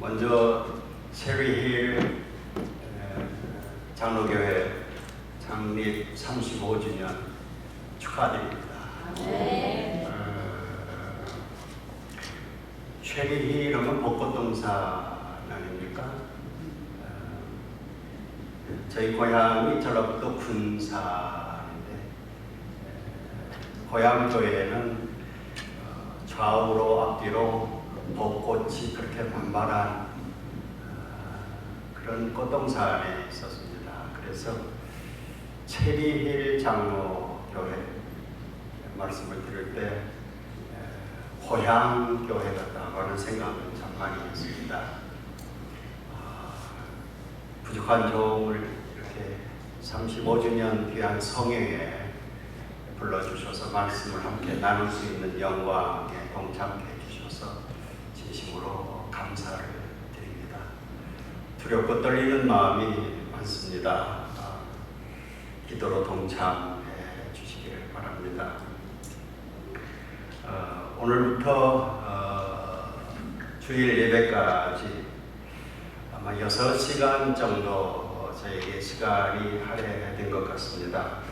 먼저 체리힐 장로교회 창립 35주년 축하드립니다. 네. 체리힐은 벚꽃동산 아닙니까? 저희 고향이 전라북도 군산인데 고향 교회에는 좌우로 앞뒤로 벚꽃이 그렇게 만발한 그런 꽃동산에 있었습니다. 그래서 체리힐 장로교회 말씀을 들을 때 고향 교회 같다고 하는 생각을 참 많이 했습니다. 부족한 종을 이렇게 35주년 귀한 성회에 불러주셔서 말씀을 함께 나눌 수 있는 영광에 동참해 주셔서 진심으로 감사를 드립니다. 두렵고 떨리는 마음이 많습니다. 기도로 동참해 주시기를 바랍니다. 오늘부터 주일 예배까지 아마 6시간 정도 저에게 시간이 할애된 것 같습니다.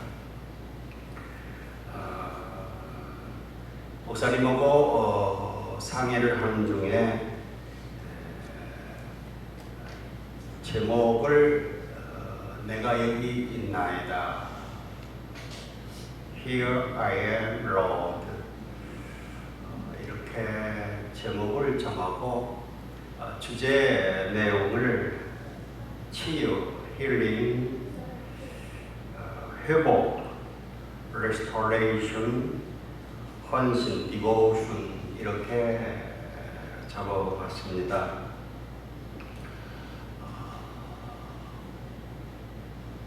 목사님하고 상의를 하는 중에 제목을 내가 여기 있나이다, Here I am, Lord, 이렇게 제목을 정하고 주제 내용을 치유, 힐링, 회복, restoration, 헌신, 디보션 이렇게 잡아봤습니다.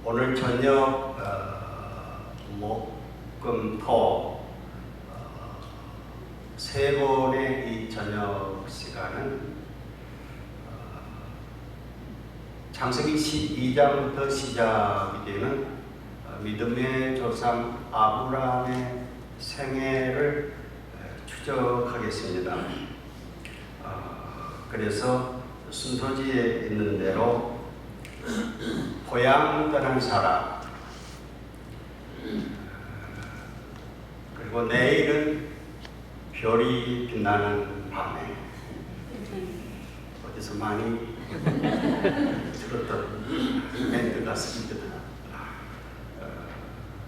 오늘 저녁 목, 금, 토 세 번의 이 저녁 시간은 창세기 12장부터 시작이 되는 믿음의 조상 아브라함의 생애를 추적하겠습니다. 그래서 순서지에 있는 대로 고향 떠난 사람, 그리고 내일은 별이 빛나는 밤에, 어디서 많이 들었던 멘트 같습니다.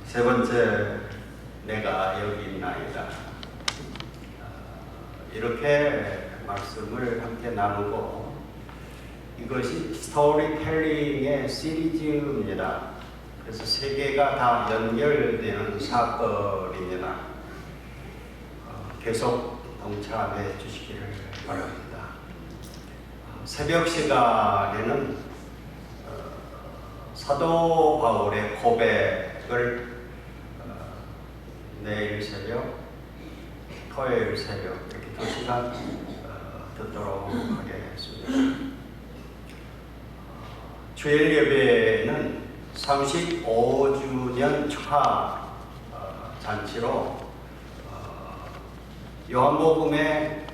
세 번째, 내가 여기 있나이다. 이렇게 말씀을 함께 나누고, 이것이 스토리텔링의 시리즈입니다. 그래서 세 개가 다 연결되는 사건입니다. 계속 동참해 주시기를 바랍니다. 새벽 시간에는 사도 바울의 고백을 내일 새벽, 토요일 새벽 이렇게 2시간 듣도록 하겠습니다. 주일 예배는 35주년 축하 잔치로 요한복음의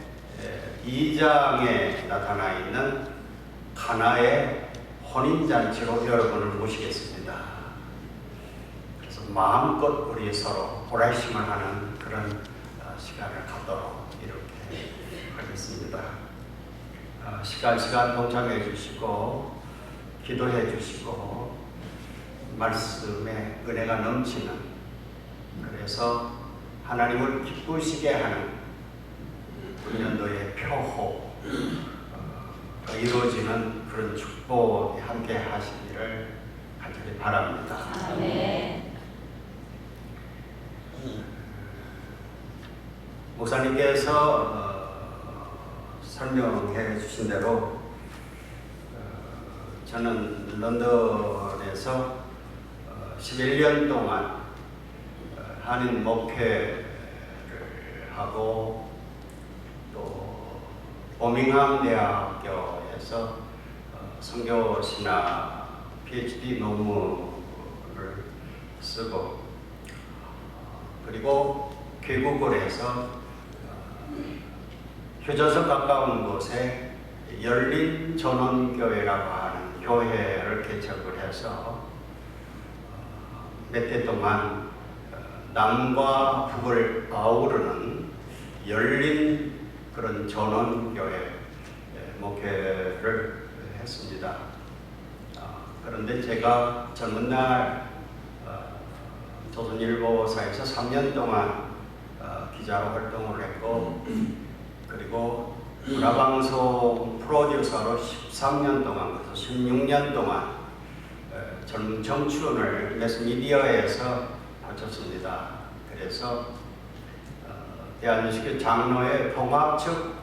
2장에 나타나 있는 가나의 혼인잔치로 여러분을 모시겠습니다. 그래서 마음껏 우리 서로 보라심을 하는 그런 시간을 갖도록 이렇게 하겠습니다. 시간 동참해 주시고 기도해 주시고 말씀에 은혜가 넘치는, 그래서 하나님을 기쁘시게 하는 금년도의 표호 이루어지는 그런 축복이 함께 하시기를 간절히 바랍니다. 네. 목사님께서 설명해 주신 대로 저는 런던에서 11년 동안 한인 목회를 하고 또 버밍엄 대학교에서 선교신학 PhD 논문을 쓰고, 그리고 귀국을 해서 휴전선 가까운 곳에 열린 전원교회라고 하는 교회를 개척을 해서 몇 해 동안 남과 북을 아우르는 열린 그런 전원교회 목회를 했습니다. 그런데 제가 젊은 날 조선일보사에서 3년 동안 기자로 활동을 했고, 그리고 문화방송 프로듀서로 13년 동안, 그래서 16년 동안 젊은 청춘을 매스미디어에서 바쳤습니다. 그래서 대한민국 장로의 통합적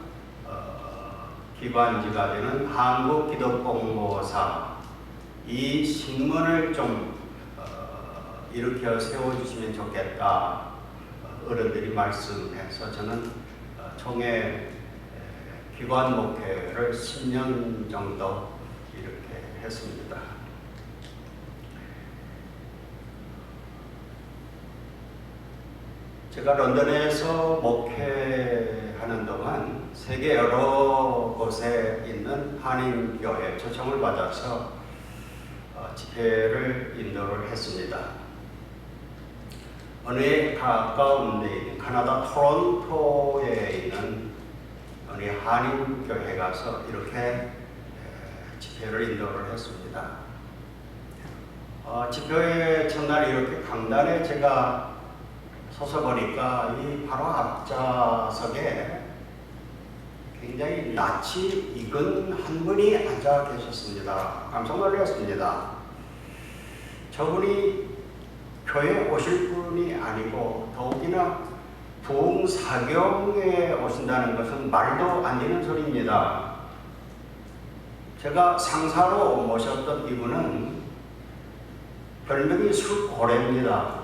기관지가 되는 한국기독공보사, 이 신문을 좀 일으켜 세워주시면 좋겠다 어른들이 말씀해서 저는 총회 기관 목회를 10년 정도 이렇게 했습니다. 제가 런던에서 목회하는 동안 세계 여러 곳에 있는 한인교회 초청을 받아서 집회를 인도를 했습니다. 어느 해 가까운 데 있는 캐나다 토론토에 있는 어느 한인교회 가서 이렇게 집회를 인도를 했습니다. 집회 첫날 이렇게 강단에 제가 서서 보니까 이 바로 앞좌석에 굉장히 낯이 익은 한 분이 앉아 계셨습니다. 깜짝 놀랐습니다. 저분이 교회에 오실 분이 아니고 더욱이나 부흥사경에 오신다는 것은 말도 안 되는 소리입니다. 제가 상사로 모셨던 이분은 별명이 술고래입니다.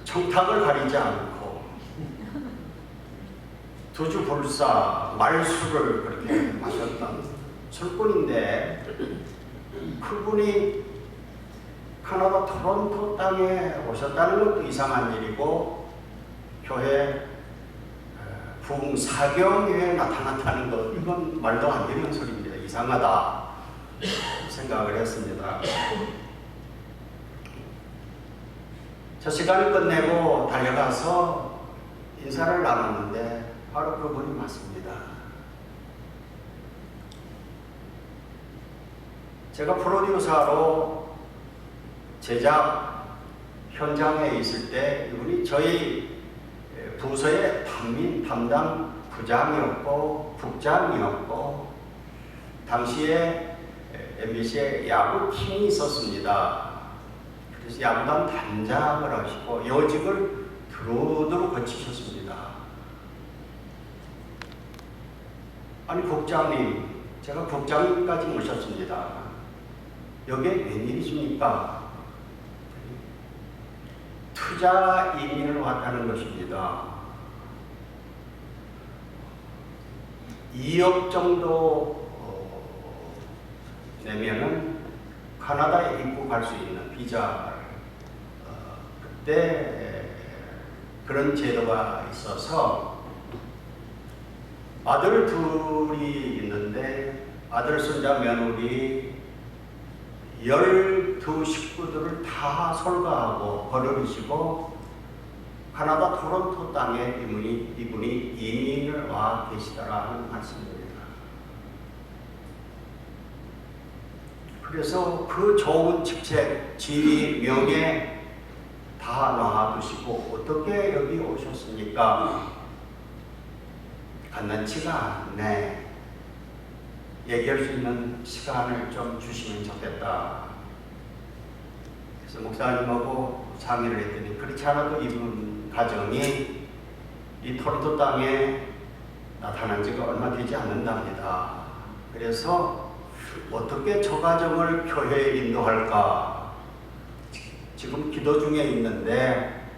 청탁을 가리지 않고 두주불사 말술을 그렇게 마셨던 술꾼인데, 그분이 캐나다 토론토 땅에 오셨다는 것도 이상한 일이고, 교회 부흥사경에 나타났다는 것, 이건 말도 안 되는 소리입니다. 이상하다 생각을 했습니다. 저 시간을 끝내고 달려가서 인사를 나눴는데 바로 그분이 맞습니다. 제가 프로듀서로 제작 현장에 있을 때 이분이 저희 부서의 담당 부장이었고 국장이었고, 당시에 MBC에 야구팀이 있었습니다. 그래서 야구단 단장을 하시고 요직을 두루두루 거치셨습니다. 아니 국장님, 제가 국장님까지 모셨습니다. 여기에 웬일이십니까? 투자 이민을 왔다는 것입니다. 2억 정도 내면은 캐나다에 입국할 수 있는 비자를 그때 그런 제도가 있어서 아들 둘이 있는데 아들, 손자, 며느리 12 식구들을 다 솔가하고 버려두시고 캐나다 토론토 땅에 이분이 이민을 와 계시다라는 말씀입니다. 그래서 그 좋은 직책, 지위, 명예 다 놔두시고 어떻게 여기 오셨습니까? 간단치가 않네. 얘기할 수 있는 시간을 좀 주시면 좋겠다. 그래서 목사님하고 상의를 했더니 그렇지 않아도 이분 가정이 이 토론토 땅에 나타난 지가 얼마 되지 않는답니다. 그래서 어떻게 저 가정을 교회에 인도할까? 지금 기도 중에 있는데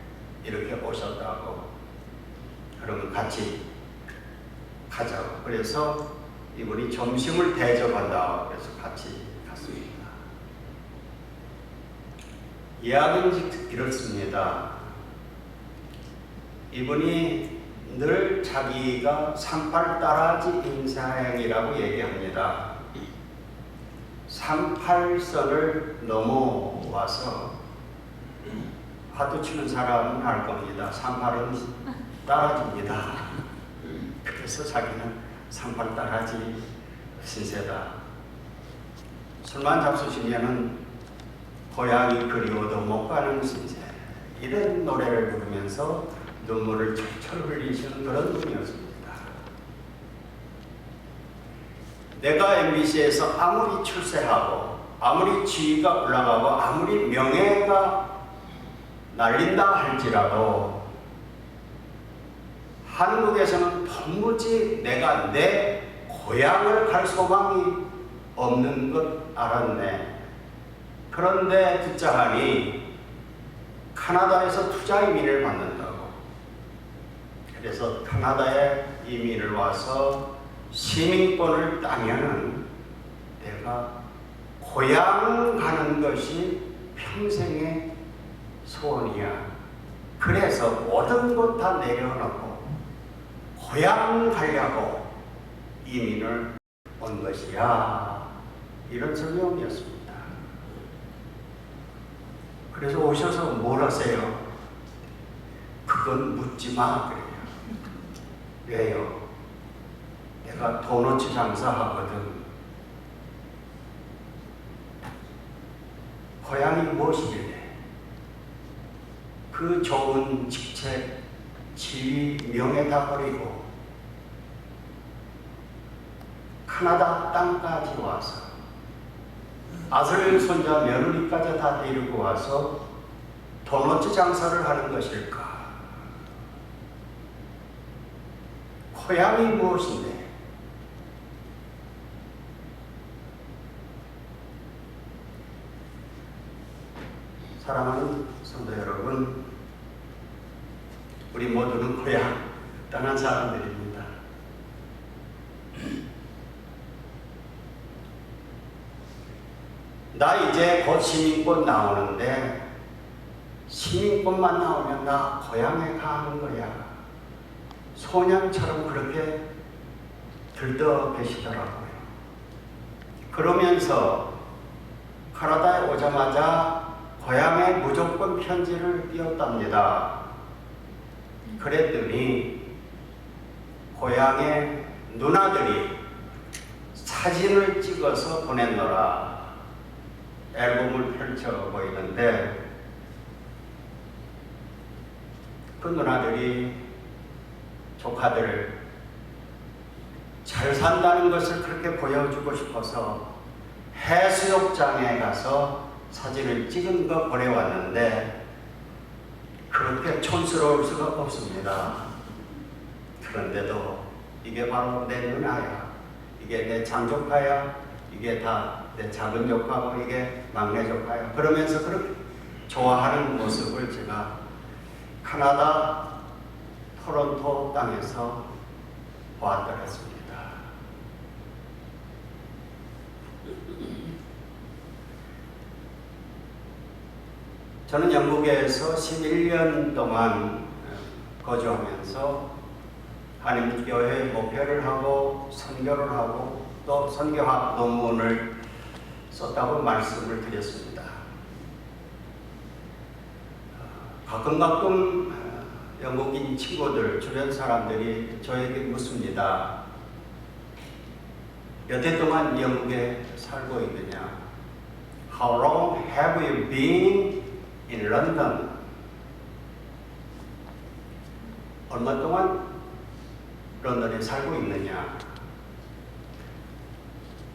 이렇게 오셨다고. 그러면 같이 가자고. 그래서 이분이 점심을 대접한다. 그래서 같이 갔습니다. 이야기는 이렇습니다. 이분이 늘 자기가 38 따라지 인생이라고 얘기합니다. 38선을 넘어와서 화두 치는 사람은 알 겁니다. 38은 따라집니다. 그래서 자기는 38 따라지 신세다. 술만 잡수시면은 고향이 그리워도 못 가는 신세. 이런 노래를 부르면서 눈물을 철철 흘리시는 그런 분이었습니다. 내가 MBC에서 아무리 출세하고 아무리 지위가 올라가고 아무리 명예가 날린다 할지라도 한국에서는 도무지 내가 내 고향을 갈 소망이 없는 것 알았네. 그런데 듣자 하니 카나다에서 투자 이민을 받는다고. 그래서 카나다에 이민을 와서 시민권을 따면은 내가 고향 가는 것이 평생의 소원이야. 그래서 모든 것 다 내려놓고 고향 가려고 이민을 온 것이야. 이런 설명이었습니다. 그래서 오셔서 뭘 하세요? 그건 묻지 마. 그래요. 왜요? 내가 도너츠 장사하거든. 고향이 무엇이길래 그 좋은 직책, 지위, 명예 다 버리고 카나다 땅까지 와서 아들, 손자, 며느리까지 다 데리고 와서 도너츠 장사를 하는 것일까? 고향이 무엇인데? 사랑하는 성도 여러분, 우리 모두는 고향 떠난 사람들입니다. 나 이제 곧 시민권 나오는데 시민권만 나오면 나 고향에 가는 거야. 소년처럼 그렇게 들떠 계시더라고요. 그러면서 카나다에 오자마자 고향에 무조건 편지를 띄웠답니다. 그랬더니 고향의 누나들이 사진을 찍어서 보냈노라. 앨범을 펼쳐 보이는데 그 누나들이 조카들을 잘 산다는 것을 그렇게 보여주고 싶어서 해수욕장에 가서 사진을 찍은 거 보내왔는데 그렇게 촌스러울 수가 없습니다. 그런데도 이게 바로 내 누나야, 이게 내 장조카야, 이게 다 내 작은 조카고 이게 막내 조카야. 그러면서 그렇게 좋아하는 모습을 제가 카나다 토론토 땅에서 보았더랬습니다. 저는 영국에서 11년 동안 거주하면서 한인교회 목회를 하고 선교를 하고 또 선교학 논문을 썼다고 말씀을 드렸습니다. 가끔 영국인 친구들, 주변 사람들이 저에게 묻습니다. 몇 해 동안 영국에 살고 있느냐? How long have you been in London? 얼마 동안 런던에 살고 있느냐?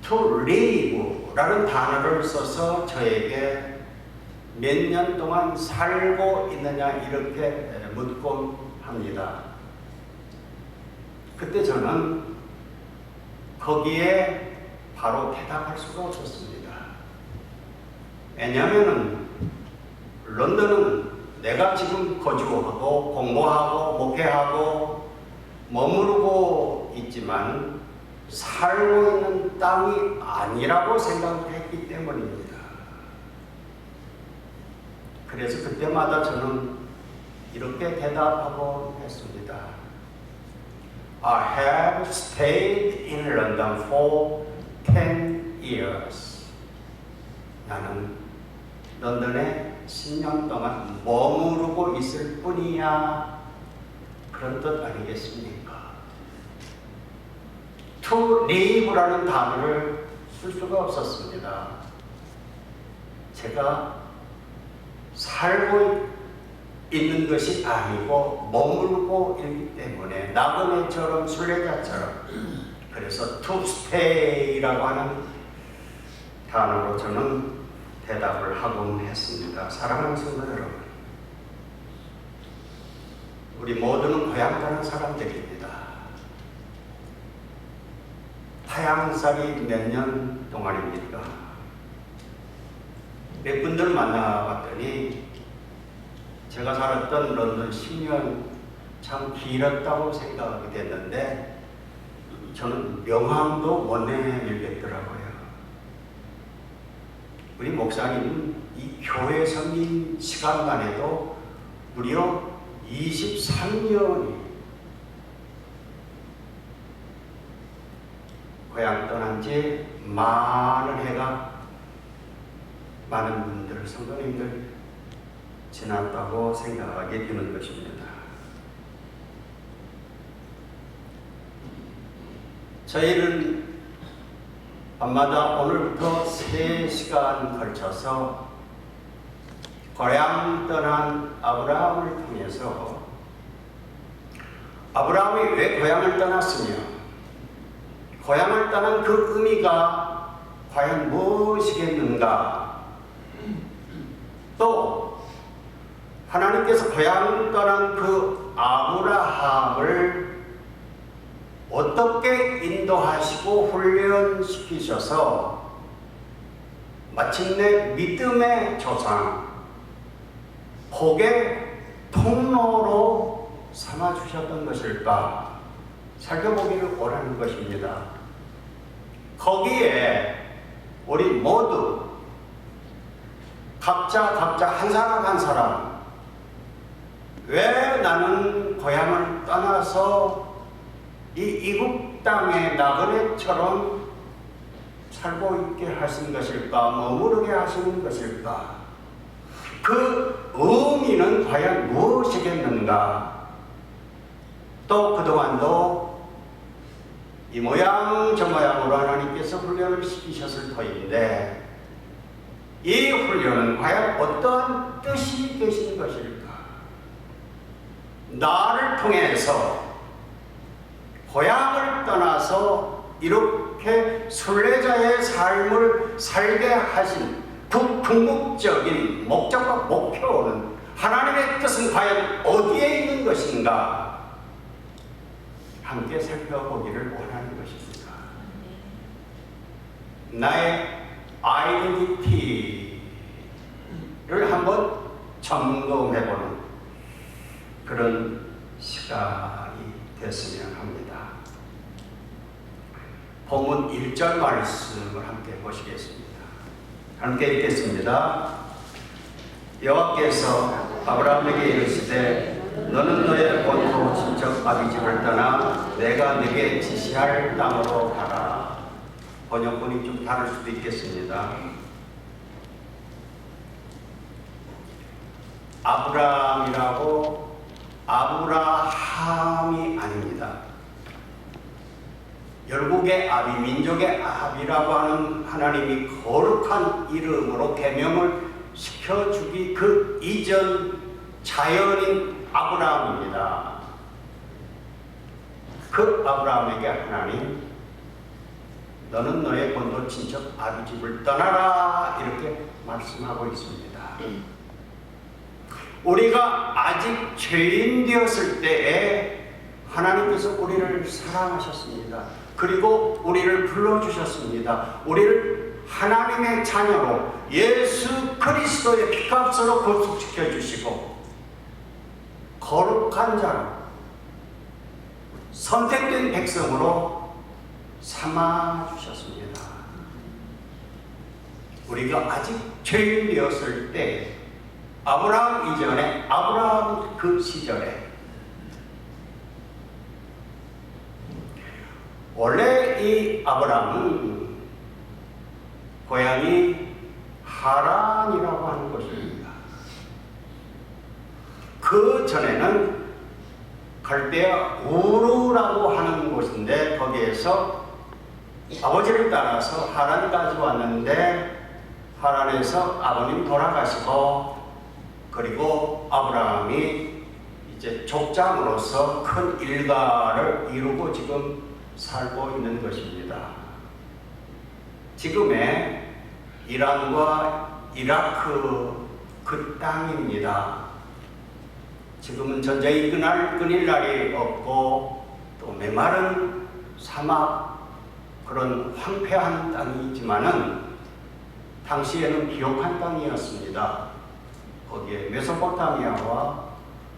To live 라는 단어를 써서 저에게 몇 년 동안 살고 있느냐 이렇게 묻곤 합니다. 그때 저는 거기에 바로 대답할 수가 없었습니다. 왜냐하면 런던은 내가 지금 거주하고 공부하고 목회하고 머무르고 있지만 살고 있는 땅이 아니라고 생각했기 때문입니다. 그래서 그때마다 저는 이렇게 대답하고 했습니다. I have stayed in London for 10 years. 나는 런던에 10년 동안 머무르고 있을 뿐이야. 그런 뜻 아니겠습니까? To live라는 단어를 쓸 수가 없었습니다. 제가 살고 있는 것이 아니고 머물고 있기 때문에 나그네처럼 순례자처럼, 그래서 to stay라고 하는 단어로 저는 대답을 하곤 했습니다. 사랑하는 성도 여러분, 우리 모두는 고향 떠난 사람들입니다. 타향살이 몇 년 동안입니까? 몇 분들 만나봤더니 제가 살았던 런던 10년 참 길었다고 생각하게 됐는데 저는 명함도 못 내밀겠더라고요. 우리 목사님은 이 교회 섬긴 시간만 해도 무려 23년이 고향 떠난 지 많은 해가, 많은 분들, 성도님들 지났다고 생각하게 되는 것입니다. 저희는 밤마다 오늘부터 3시간 걸쳐서 고향 떠난 아브라함을 통해서 아브라함이 왜 고향을 떠났으며 고향을 떠난 그 의미가 과연 무엇이겠는가, 또 하나님께서 고향을 떠난 그 아브라함을 어떻게 인도하시고 훈련시키셔서 마침내 믿음의 조상, 복의 통로로 삼아주셨던 것일까 살펴보기를 원하는 것입니다. 거기에 우리 모두 각자 한 사람 한 사람, 왜 나는 고향을 떠나서 이 이국 땅의 나그네처럼 살고 있게 하신 것일까, 머무르게 하시는 것일까, 그 의미는 과연 무엇이겠는가. 또 그동안도 이 모양 저 모양으로 하나님께서 훈련을 시키셨을 터인데 이 훈련은 과연 어떠한 뜻이 계신 것일까. 나를 통해서 고향을 떠나서 이렇게 순례자의 삶을 살게 하신 그 궁극적인 목적과 목표는, 하나님의 뜻은 과연 어디에 있는 것인가 함께 살펴보기를 원하는 것입니다. 나의 아이덴티티를 한번 점검해보는 그런 시간이 됐으면 합니다. 본문 1절 말씀을 함께 보시겠습니다. 함께 읽겠습니다. 여호와께서 아브라함에게 이르시되 너는 너의 본토 친척 아비집을 떠나 내가 네게 지시할 땅으로 가라. 번역본이 좀 다를 수도 있겠습니다. 아브라함이라고 아브라함이 아닙니다. 열국의 아비, 민족의 아비라고 하는 하나님이 거룩한 이름으로 계명을 시켜주기 그 이전 자연인 아브라함입니다. 그 아브라함에게 하나님, 너는 너의 본토 친척 아비집을 떠나라 이렇게 말씀하고 있습니다. 우리가 아직 죄인 되었을 때에 하나님께서 우리를 사랑하셨습니다. 그리고 우리를 불러주셨습니다. 우리를 하나님의 자녀로 예수 그리스도의 피값으로 구속시켜 주시고 거룩한 자로 선택된 백성으로 삼아주셨습니다. 우리가 아직 죄인 되었을 때 아브라함 이전에, 아브라함 그 시절에 원래 이 아브라함은 고향이 하란이라고 하는 곳입니다. 그 전에는 갈대아 우르라고 하는 곳인데 거기에서 아버지를 따라서 하란까지 왔는데 하란에서 아버님 돌아가시고 그리고 아브라함이 이제 족장으로서 큰 일가를 이루고 지금 살고 있는 것입니다. 지금의 이란과 이라크 그 땅입니다. 지금은 전쟁이 끊일 날이 없고 또 메마른 사막 그런 황폐한 땅이지만은 당시에는 비옥한 땅이었습니다. 거기에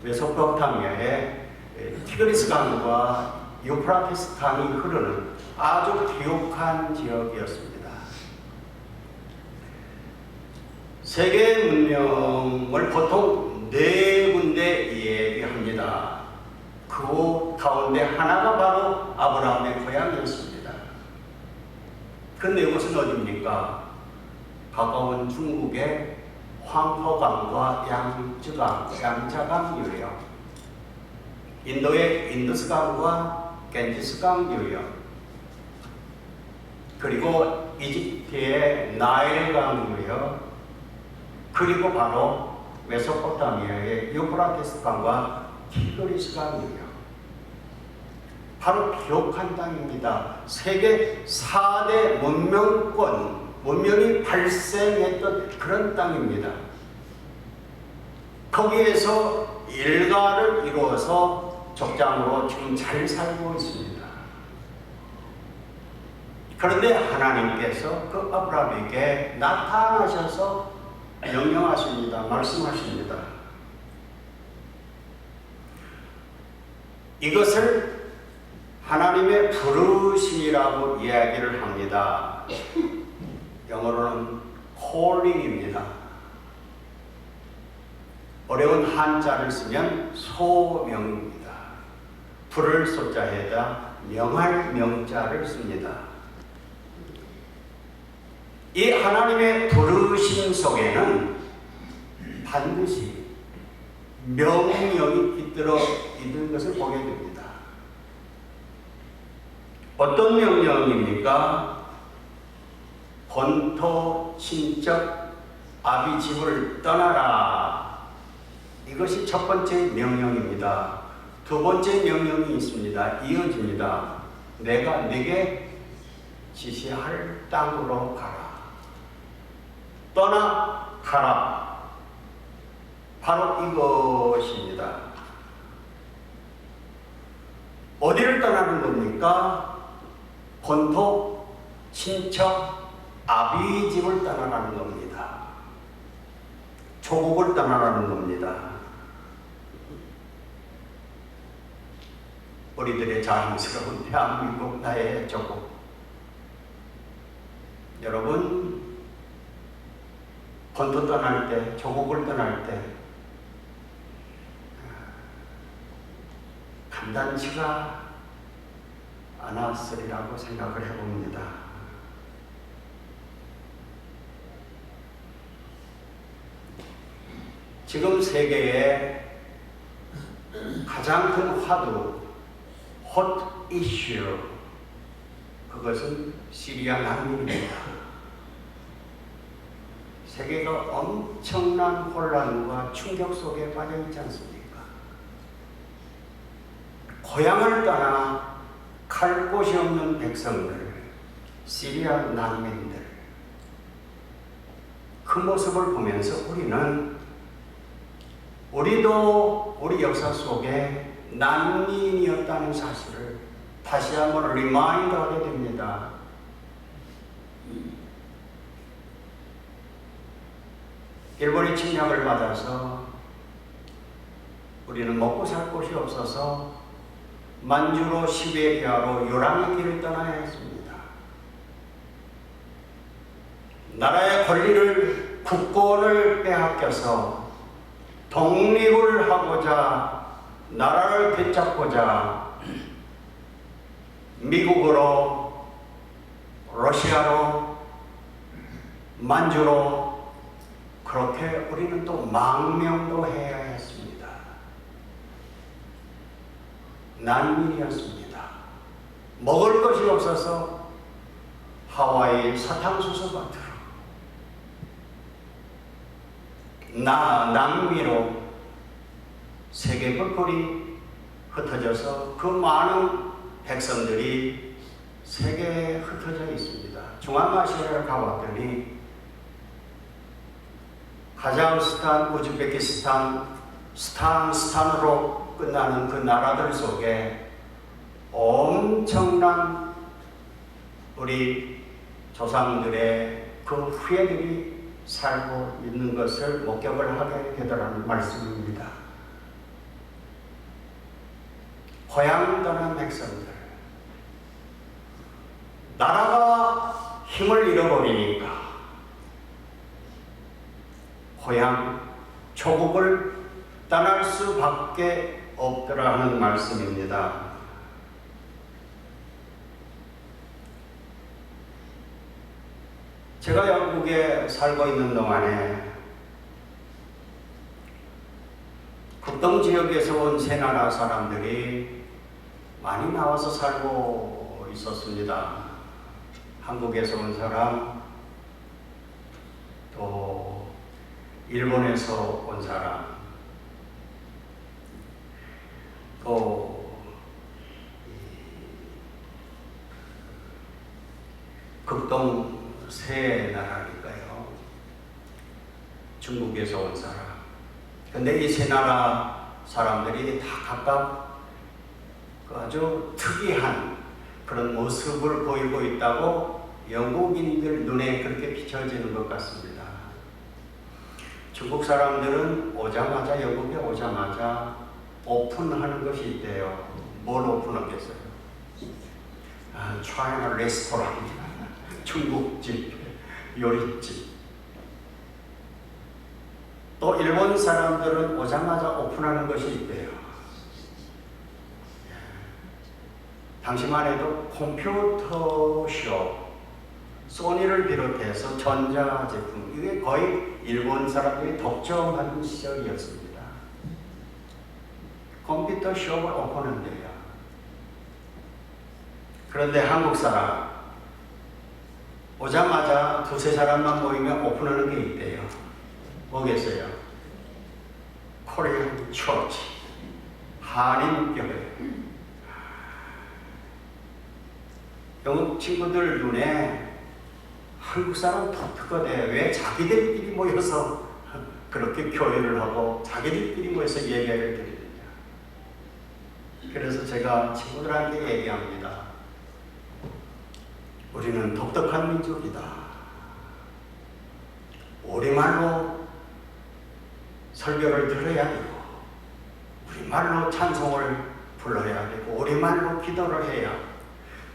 메소포타미아의 티그리스 강과 유프라테스 강이 흐르는 아주 비옥한 지역이었습니다. 세계 문명을 보통 네 군데 얘기합니다. 그 가운데 하나가 바로 아브라함의 고향이었습니다. 그 네 곳은 어디입니까? 가까운 중국의 황허강과 양자강 유역, 인도의 인두스강과 겐지스강 유역, 그리고 이집트의 나일강 유역, 그리고 바로 메소포타미아의 유프라테스 강과 티그리스강 유역. 바로 비옥한 땅입니다. 세계 4대 문명이 발생했던 그런 땅입니다. 거기에서 일가를 이루어서 족장으로 지금 잘 살고 있습니다. 그런데 하나님께서 그 아브라함에게 나타나셔서 명령하십니다. 말씀하십니다. 이것을 하나님의 부르심이라고 이야기를 합니다. 영어로는 calling입니다. 어려운 한자를 쓰면 소명입니다. 부를 소자에다 명할 명자를 씁니다. 이 하나님의 부르심 속에는 반드시 명령이 깃들어 있는 것을 보게 됩니다. 어떤 명령입니까? 본토 친척 아비 집을 떠나라. 이것이 첫 번째 명령입니다. 두 번째 명령이 있습니다. 이어집니다. 내가 네게 지시할 땅으로 가라. 떠나가라. 바로 이것입니다. 어디를 떠나는 겁니까? 본토, 친척, 아비 집을 떠나가는 겁니다. 조국을 떠나가는 겁니다. 우리들의 자랑스러운 대한민국 나의 조국. 여러분, 본토 떠날 때, 조국을 떠날 때 간단치가 않았으리라고 생각을 해봅니다. 지금 세계의 가장 큰 화두, hot issue, 그것은 시리아 난민입니다. 세계가 엄청난 혼란과 충격 속에 빠져 있지 않습니까? 고향을 떠나 갈 곳이 없는 백성들, 시리아 난민들, 그 모습을 보면서 우리도 우리 역사 속에 난민이었다는 사실을 다시 한번 리마인드하게 됩니다. 일본의 침략을 받아서 우리는 먹고 살 곳이 없어서 만주로 시베리아로 요랑의 길을 떠나야 했습니다. 나라의 권리를, 국권을 빼앗겨서 독립을 하고자, 나라를 되찾고자 미국으로, 러시아로, 만주로 그렇게 우리는 또 망명도 해야 했습니다. 난민이었습니다. 먹을 것이 없어서 하와이 사탕수수밭으로 남미로 세계 곳곳이 흩어져서 그 많은 백성들이 세계에 흩어져 있습니다. 중앙아시아를 가봤더니 카자흐스탄, 우즈베키스탄, 스탄으로 끝나는 그 나라들 속에 엄청난 우리 조상들의 그 후예들이 살고 있는 것을 목격을 하게 되더라는 말씀입니다. 고향 떠난 백성들, 나라가 힘을 잃어버리니까 고향, 조국을 떠날 수밖에 없더라는 말씀입니다. 제가 영국에 살고 있는 동안에 극동 지역에서 온 세 나라 사람들이 많이 나와서 살고 있었습니다. 한국에서 온 사람, 또 일본에서 온 사람, 또 극동 세 나라니까요. 중국에서 온 사람. 근데 이 세 나라 사람들이 다 각각 아주 특이한 그런 모습을 보이고 있다고 영국인들 눈에 그렇게 비춰지는 것 같습니다. 중국 사람들은 오자마자, 영국에 오자마자 오픈하는 것이 있대요. 뭘 오픈하겠어요? China 레스토랑, 중국집, 요리집. 또 일본 사람들은 오자마자 오픈하는 것이 있대요. 당시만 해도 컴퓨터 쇼, 소니를 비롯해서 전자제품, 이게 거의 일본 사람들이 독점하는 시절이었습니다. 컴퓨터 쇼를 오픈한대요. 그런데 한국 사람 오자마자 두세 사람만 모이면 오픈하는 게 있대요. 뭐겠어요? 코리안 처치, 한인교회. 영국 친구들 눈에 한국 사람 독특하대. 왜 자기들끼리 모여서 그렇게 교회를 하고 자기들끼리 모여서 예배를 드리느냐. 그래서 제가 친구들한테 얘기합니다. 우리는 독특한 민족이다. 우리말로 설교를 들어야 되고, 우리말로 찬송을 불러야 되고, 우리말로 기도를 해야,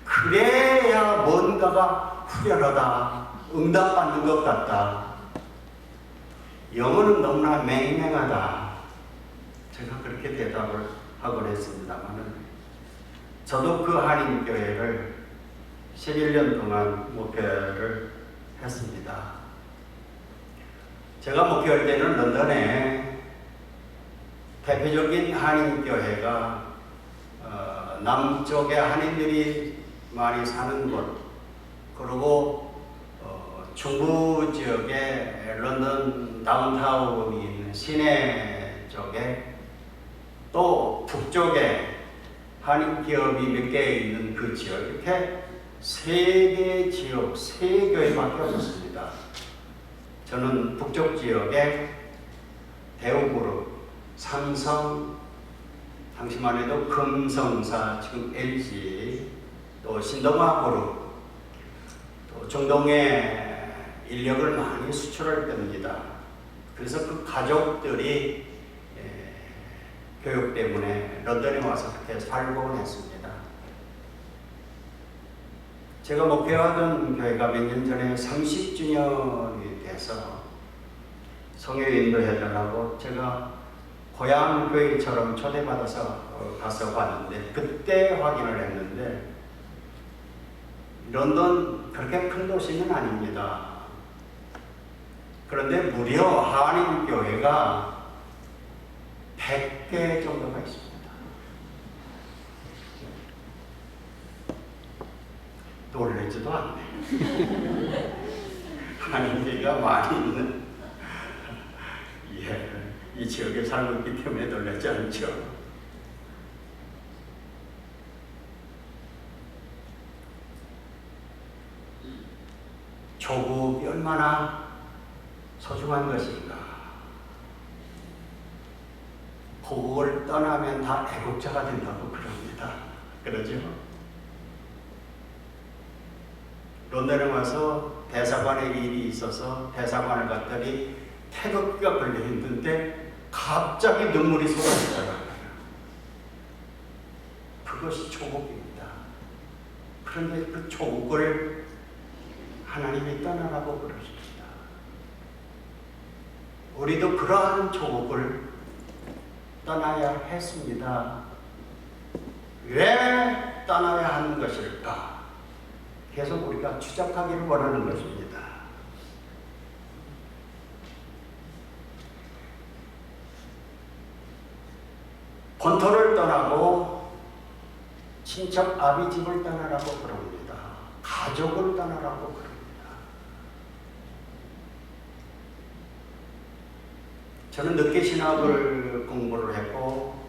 그래야 뭔가가 후련하다, 응답받는 것 같다. 영어는 너무나 맹맹하다. 제가 그렇게 대답을 하곤 했습니다만은, 저도 그 한인교회를 11년 동안 목회를 했습니다. 제가 목회할 때는 런던에 대표적인 한인교회가 남쪽에 한인들이 많이 사는 곳, 그리고 중부 지역에 런던 다운타운이 있는 시내 쪽에, 또 북쪽에 한인 기업이 몇 개 있는 그 지역, 이렇게 세 개 지역, 세 교회밖에 없습니다. 저는 북쪽 지역에 대우그룹, 삼성, 당시만 해도 금성사, 지금 LG, 또 신동아그룹, 또 중동에 인력을 많이 수출할 때입니다. 그래서 그 가족들이 교육 때문에 런던에 와서 그렇게 살곤 했습니다. 제가 목회하던 교회가 몇 년 전에 30주년이 돼서 성교 인도해달라고 제가 고향 교회처럼 초대받아서 가서 봤는데, 그때 확인을 했는데 런던 그렇게 큰 도시는 아닙니다. 그런데 무려 한인 교회가 100개 정도가 있습니다. 놀라지도 않네. 한인교회가 많이 있는 이 지역에 살고 있기 때문에 놀라지 않죠. 조국이 얼마나 소중한 것인가. 고국을 떠나면 다 애국자가 된다고 그럽니다. 그러죠? 런던에 와서 대사관에 일이 있어서 대사관을 갔더니 태극기가 걸려 있는데 갑자기 눈물이 쏟아지더라고요. 그것이 조국입니다. 그런데 그 조국을 하나님이 떠나라고 그러십니다. 우리도 그러한 조국을 떠나야 했습니다. 왜 떠나야 하는 것일까? 계속 우리가 추적하기를 원하는 것입니다. 본토를 떠나고 친척 아비집을 떠나라고 그럽니다. 가족을 떠나라고 그럽니다. 저는 늦게 신학을 공부를 했고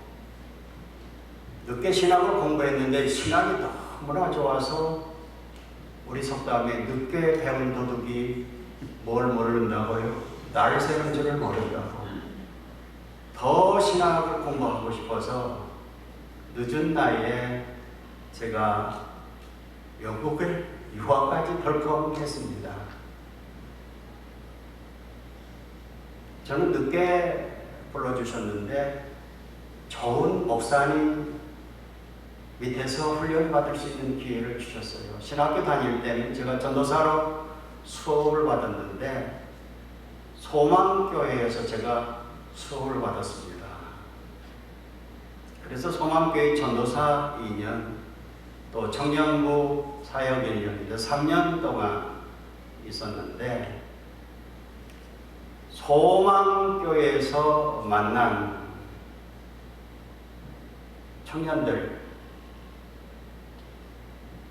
늦게 신학을 공부했는데 신학이 너무나 좋아서 우리 속담에 늦게 배운 도둑이 뭘 모른다고요? 날 세는 줄을 모른다고. 더 신학을 공부하고 싶어서 늦은 나이에 제가 영국을 유학까지 덜컥 했습니다. 저는 늦게 불러주셨는데 좋은 목사님 밑에서 훈련받을 수 있는 기회를 주셨어요. 신학교 다닐 때는 제가 전도사로 수업을 받았는데 소망교회에서 제가 수업을 받았습니다. 그래서 소망교회 전도사 2년, 또 청년부 사역 1년, 3년 동안 있었는데 소망교회에서 만난 청년들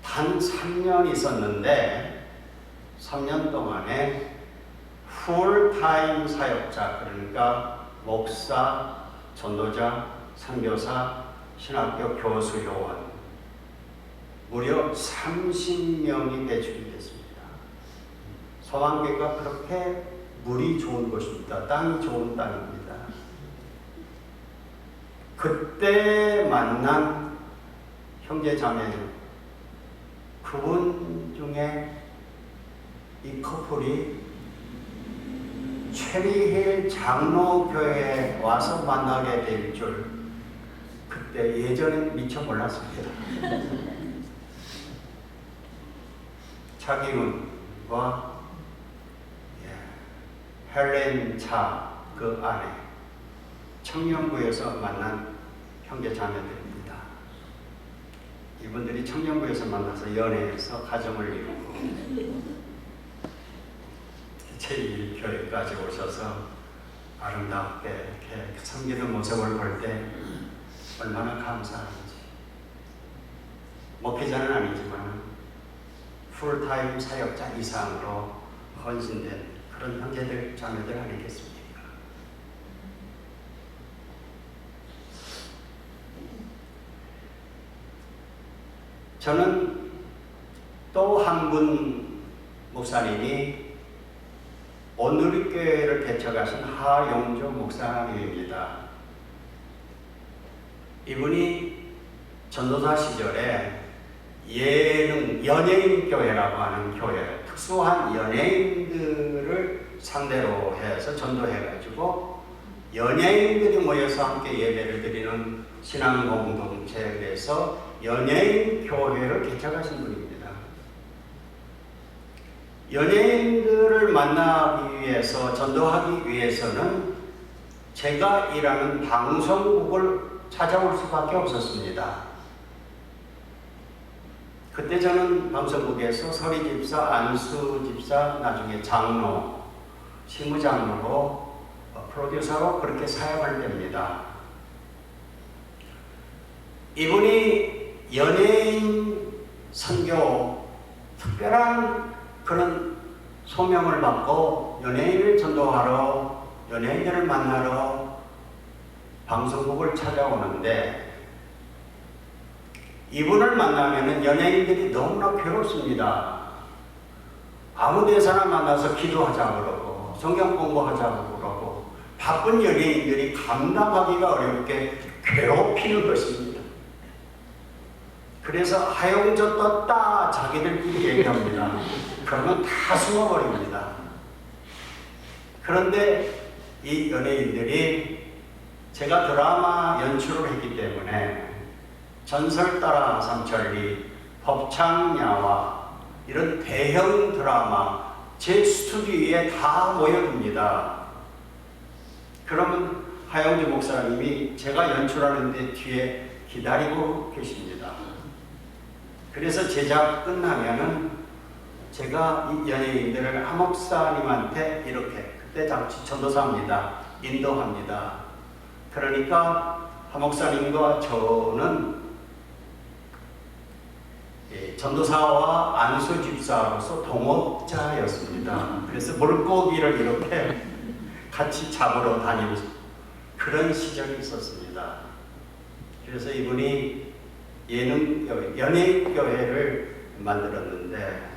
단 3년 있었는데 3년 동안에 풀타임 사역자, 그러니까 목사, 전도자, 선교사, 신학교 교수 요원 무려 30명이 배출이 됐습니다. 소망교회가 그렇게 물이 좋은 곳입니다. 땅이 좋은 땅입니다. 그때 만난 형제 자매 그분 중에 이 커플이 체리힐 장로교회에 와서 만나게 될 줄 그때 예전엔 미처 몰랐습니다. 차기훈과 헬렌 차 그 아내 청년부에서 만난 형제 자매들입니다. 이분들이 청년부에서 만나서 연애해서 가정을 이루고 제1교회까지 오셔서 아름답게 이렇게 섬기는 모습을 볼 때 얼마나 감사한지. 목회자는 아니지만 풀타임 사역자 이상으로 헌신된 그런 형제들, 자매들 아니겠습니까? 저는 또 한 분 목사님이 온누리교회를 개척하신 하용조 목사님입니다. 이분이 전도사 시절에 연예인 교회라고 하는 교회, 특수한 연예인들을 상대로 해서 전도해가지고 연예인들이 모여서 함께 예배를 드리는 신앙 공동체에서 연예인 교회를 개척하신 분입니다. 연예인들을 만나기 위해서, 전도하기 위해서는 제가 일하는 방송국을 찾아올 수밖에 없었습니다. 그때 저는 방송국에서 서리 집사, 안수 집사, 나중에 장로, 시무장로로 프로듀서로 그렇게 사역할 때입니다. 이분이 연예인 선교 특별한 그런 소명을 받고 연예인을 전도하러 연예인들을 만나러 방송국을 찾아오는데 이분을 만나면은 연예인들이 너무나 괴롭습니다. 아무 데서나 만나서 기도하자 그러고 성경 공부하자고 그러고 바쁜 연예인들이 감당하기가 어렵게 괴롭히는 것입니다. 그래서 하용조 떴다 자기들끼리 얘기합니다. 그러면 다 숨어버립니다. 그런데 이 연예인들이 제가 드라마 연출을 했기 때문에 전설 따라 삼천리, 법창야와 이런 대형 드라마 제 스튜디오에 다 모여듭니다. 그러면 하영주 목사님이 제가 연출하는데 뒤에 기다리고 계십니다. 그래서 제작 끝나면은 제가 이 연예인들을 하 목사님한테 이렇게 그때 당시 전도사입니다. 인도합니다. 그러니까 하 목사님과 저는 전도사와 안수 집사로서 동업자였습니다. 그래서 물고기를 이렇게 같이 잡으러 다니는 그런 시절이 있었습니다. 그래서 이분이 연예인교회를 만들었는데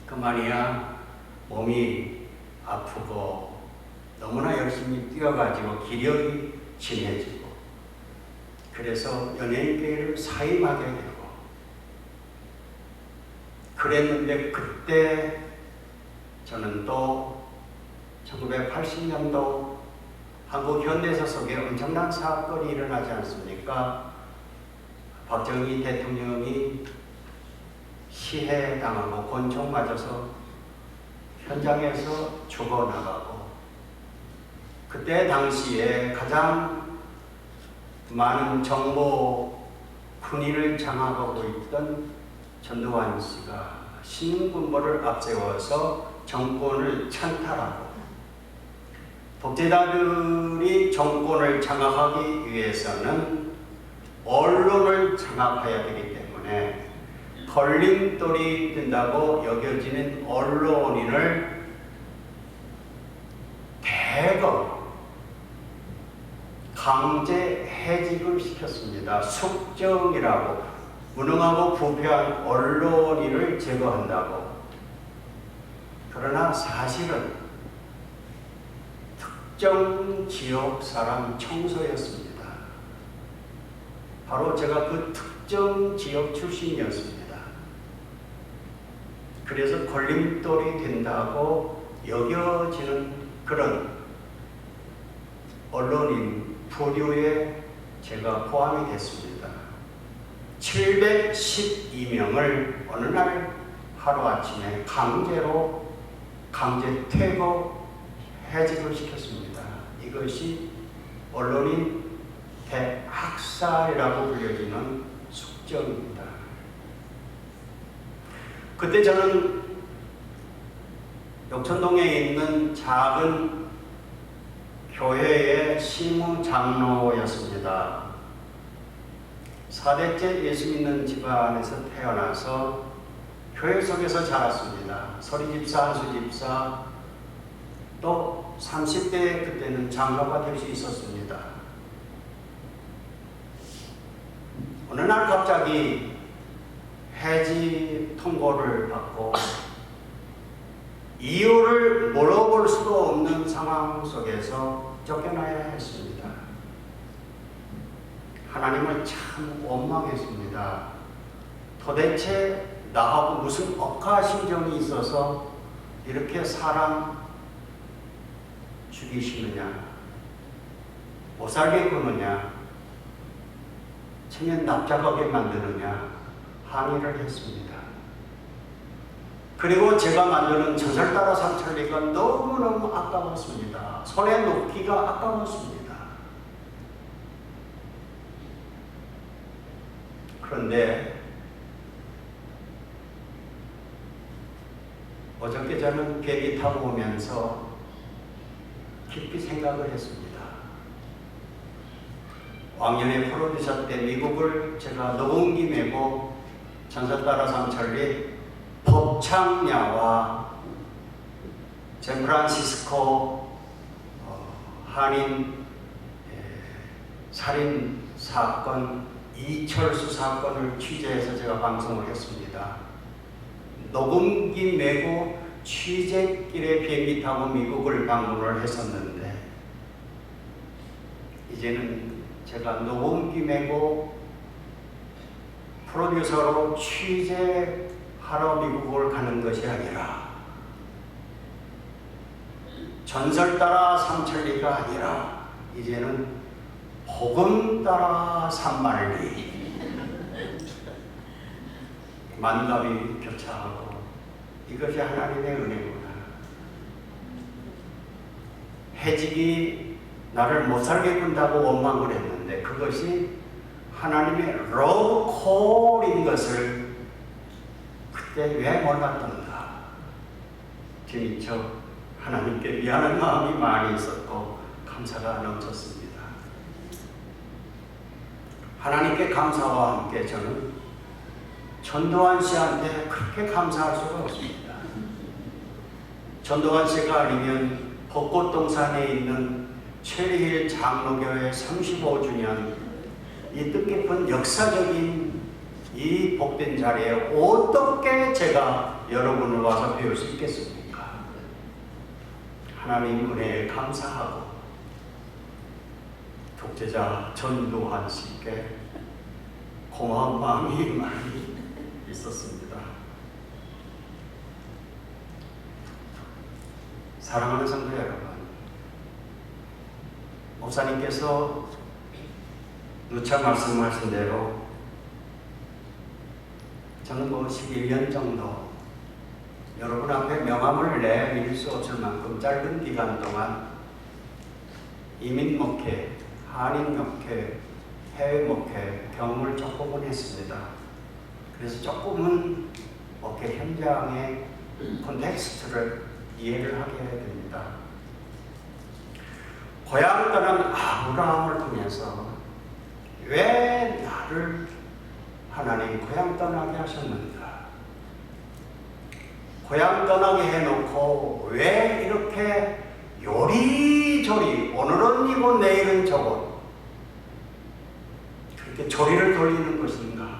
그만이야 몸이 아프고 너무나 열심히 뛰어가지고 기력이 진해지고 그래서 연예인교회를 사임하게 되고 그랬는데 그때 저는 또 1980년도 한국 현대사 속에 엄청난 사건이 일어나지 않습니까? 박정희 대통령이 시해당하고 권총 맞아서 현장에서 죽어나가고 그때 당시에 가장 많은 정보 군인을 장악하고 있던 전두환 씨가 신군부를 앞세워서 정권을 찬탈하고 독재자들이 정권을 장악하기 위해서는 언론을 장악해야 되기 때문에 걸림돌이 된다고 여겨지는 언론인을 대거 강제 해직을 시켰습니다. 숙정이라고 무능하고 부패한 언론인을 제거한다고. 그러나 사실은 특정 지역 사람 청소였습니다. 바로 제가 그 특정 지역 출신이었습니다. 그래서 걸림돌이 된다고 여겨지는 그런 언론인 부류에 제가 포함이 됐습니다. 712명을 어느 날 하루아침에 강제 퇴거 해직을 시켰습니다. 이것이 언론인 대학살이라고 불려지는 숙정입니다. 그때 저는 역천동에 있는 작은 교회의 시무장로였습니다. 4대째 예수 믿는 집안에서 태어나서 교회 속에서 자랐습니다. 서리 집사, 안수 집사, 또 30대 그때는 장로가 될 수 있었습니다. 어느 날 갑자기 해지 통보를 받고 이유를 물어볼 수도 없는 상황 속에서 쫓겨나야 했습니다. 하나님을 참 원망했습니다. 도대체 나하고 무슨 억하심정이 있어서 이렇게 사람 죽이시느냐, 못 살게 구느냐, 청년 납작하게 만드느냐 항의를 했습니다. 그리고 제가 만드는 전설 따라 삼천리가 너무너무 아까웠습니다. 손에 놓기가 아까웠습니다. 그런데 어저께 저는 비행기 타고 오면서 깊이 생각을 했습니다. 왕년에 프로듀서 때 미국을 제가 녹음기 메고 전설 따라 삼천리 법창야와 샌프란시스코 한인 살인 사건 이철수 사건을 취재해서 제가 방송을 했습니다. 녹음기 메고 취재길에 비행기 타고 미국을 방문을 했었는데 이제는 제가 녹음기 메고 프로듀서로 취재하러 미국을 가는 것이 아니라 전설 따라 삼천리가 아니라 이제는 복음 따라 산만리 만감이 교차하고 이것이 하나님의 은혜구나. 해직이 나를 못살게 군다고 원망을 했는데 그것이 하나님의 러브콜인 것을 그때 왜 몰랐던가. 지금처 하나님께 미안한 마음이 많이 있었고 감사가 넘쳤습니다. 하나님께 감사와 함께 저는 전도환 씨한테 그렇게 감사할 수가 없습니다. 전도환 씨가 아니면 벚꽃동산에 있는 체리힐 장로교회 35주년 이 뜻깊은 역사적인 이 복된 자리에 어떻게 제가 여러분을 와서 배울 수 있겠습니까? 하나님 은혜에 감사하고 독재자 전도환 씨께 고마운 마음이 많이 있었습니다. 사랑하는 성도 여러분, 목사님께서 누차 말씀하신 대로 저는 11년 정도 여러분 앞에 명함을 내밀 수 없을 만큼 짧은 기간 동안 이민 목회, 한인 목회, 해외 목회 경험을 조금은 했습니다. 그래서 조금은 목회 현장의 콘텍스트를 이해를 하게 됩니다. 고향 떠난 아브라함을 통해서 왜 나를 하나님 고향 떠나게 하셨는가? 고향 떠나게 해놓고 왜 이렇게 요리조리 오늘은 이곳 내일은 저곳 그렇게 조리를 돌리는 것인가?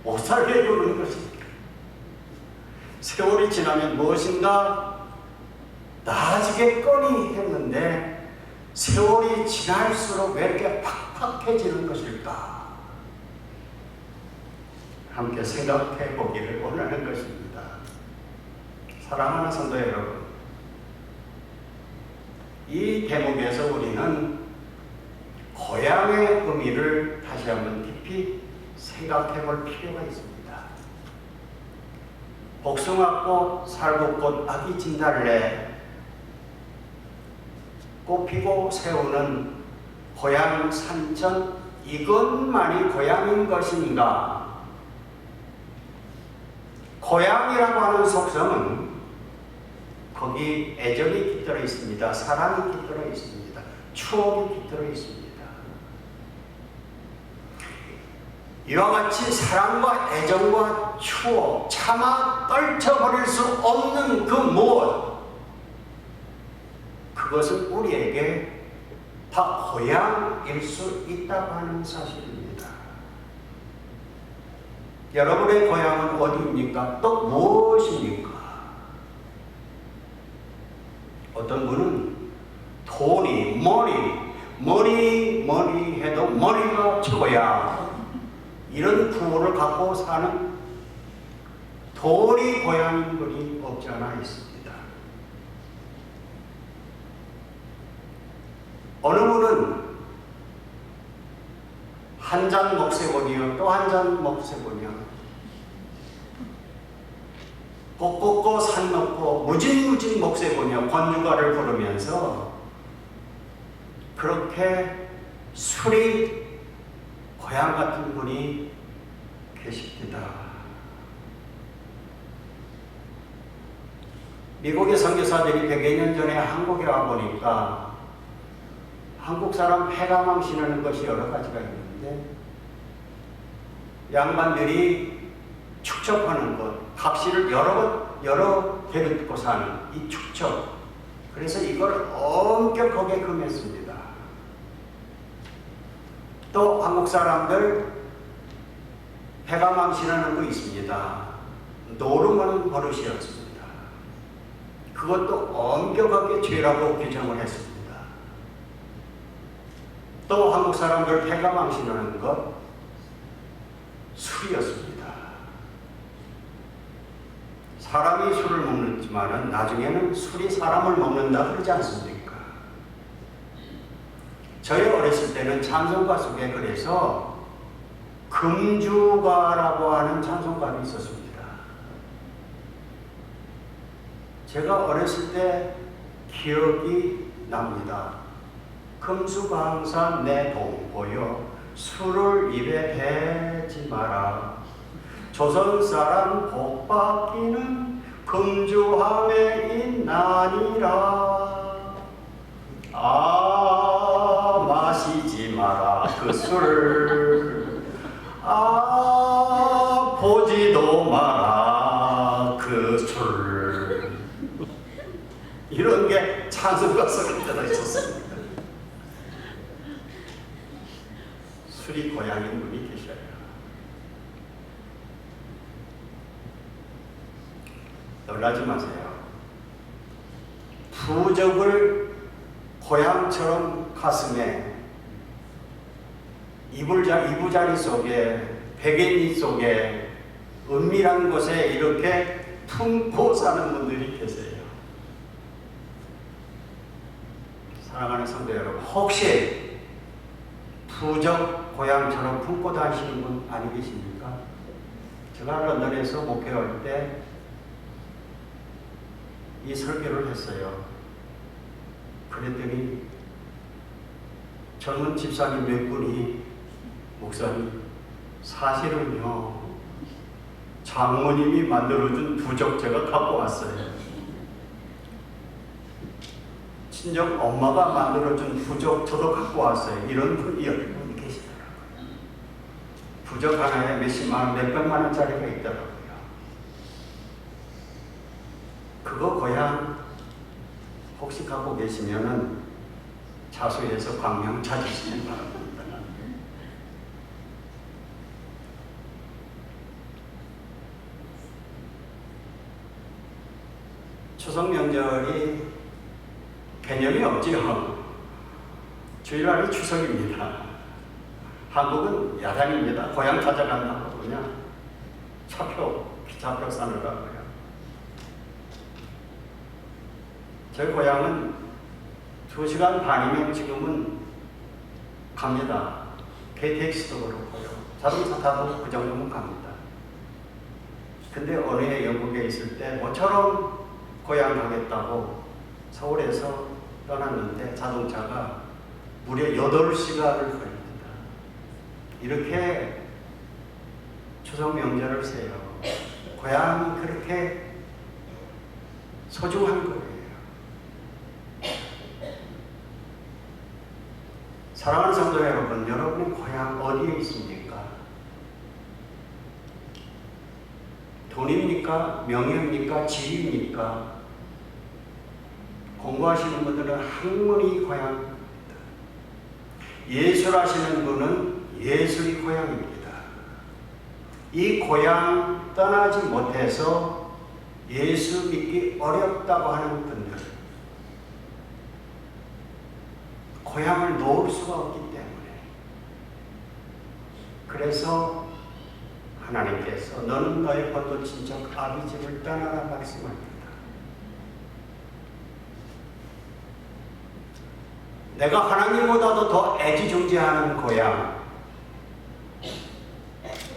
못 살게 두는 것인가? 세월이 지나면 무엇인가 나아지겠거니 했는데 세월이 지날수록 왜 이렇게 팍팍해지는 것일까? 함께 생각해 보기를 원하는 것입니다. 사랑하는 성도 여러분, 이 대목에서 우리는 고향의 의미를 다시 한번 깊이 생각해 볼 필요가 있습니다. 복숭아꽃, 살구꽃, 아기 진달래 꽃피고 세우는 고향 산천 이것만이 고향인 것인가? 고향이라고 하는 속성은 거기 애정이 깃들어 있습니다. 사랑이 깃들어 있습니다. 추억이 깃들어 있습니다. 이와 같이 사랑과 애정과 추억, 차마 떨쳐버릴 수 없는 그 무엇, 그것은 우리에게 다 고향일 수 있다고 하는 사실입니다. 여러분의 고향은 어디입니까? 또 무엇입니까? 어떤 분은 돈이, 머리 해도 머리가 최고야. 이런 부호를 갖고 사는 돈이 고향인 분이 없지 않아 있습니다. 어느 분은 한 잔 먹새보니요, 또 한 잔 먹새보니요. 벚꽃고 산 넘고 무진무진 먹새보니요, 권유가를 부르면서 그렇게 술이 고향 같은 분이 계십니다. 미국의 선교사들이 100여 년 전에 한국에 와 보니까 한국 사람 폐가망 신하는 것이 여러 가지가 있는데 양반들이 축첩하는 것, 값을 여러 대를 사는 이 축첩. 그래서 이걸 엄격하게 금했습니다. 또 한국 사람들 폐가망 신하는 거 있습니다. 노름하는 버릇이었습니다. 그것도 엄격하게 죄라고 규정을 했습니다. 또 한국 사람들 폐가망 신하는 것 술이었습니다. 사람이 술을 먹지만은 나중에는 술이 사람을 먹는다 그러지 않습니까? 저희 어렸을 때는 찬송가 속에 그래서 금주가라고 하는 찬송가가 있었습니다. 제가 어렸을 때 기억이 납니다. 금수가 항상 내 동보여 술을 입에 대지 마라. 조선 사람 복받기는 금주함에 있나니라. 아 마시지 마라 그 술을. 아 보지도 마라 그 술. 이런 게 찬송가 속에 들어 있었습니다. 술이 고향인 분이 계셔요. 놀라지 마세요. 부적을 고향처럼 가슴에 이부자리 속에 베갯니 속에 은밀한 곳에 이렇게 품고 사는 분들이 계세요. 사랑하는 성도 여러분, 혹시 부적 고향처럼 품고 다니시는 분 아니 계십니까? 제가 런던에서 목회할 때 이 설교를 했어요. 그랬더니 젊은 집사님 몇 분이 목사님 사실은요 장모님이 만들어준 부적 제가 갖고 왔어요. 친정 엄마가 만들어준 부적 저도 갖고 왔어요. 이런 분이 여러분 계시더라고요. 부적 하나에 몇십만 원, 몇백만 원짜리가 있더라고요. 그거 고향 혹시 갖고 계시면은 자수해서 광명 찾으시면 바랍니다. 추석 명절이 개념이 없지요. 주일날이 추석입니다. 한국은 야단입니다. 고향 찾아간다고 그냥 기차표 사느라고요. 저희 고향은 2시간 반이면 지금은 갑니다. KTX도 그렇고요. 자동차 타도 그 정도면 갑니다. 근데 어느 해 영국에 있을 때 모처럼 고향 가겠다고 서울에서 떠났는데 자동차가 무려 8시간을 걸립니다. 이렇게 추석 명절을 세요. 고향이 그렇게 소중한 거예요. 사랑하는 성도 여러분, 여러분의 고향 어디에 있습니까? 돈입니까? 명예입니까? 지위입니까? 공부하시는 분들은 학문이 고향입니다. 예술하시는 분은 예술이 고향입니다. 이 고향 떠나지 못해서 예수 믿기 어렵다고 하는 분들, 고향을 놓을 수가 없기 때문에, 그래서 하나님께서 너는 너의 겉도 친척 아비집을 떠나라 말씀합니다. 내가 하나님보다도 더 애지중지하는 고향,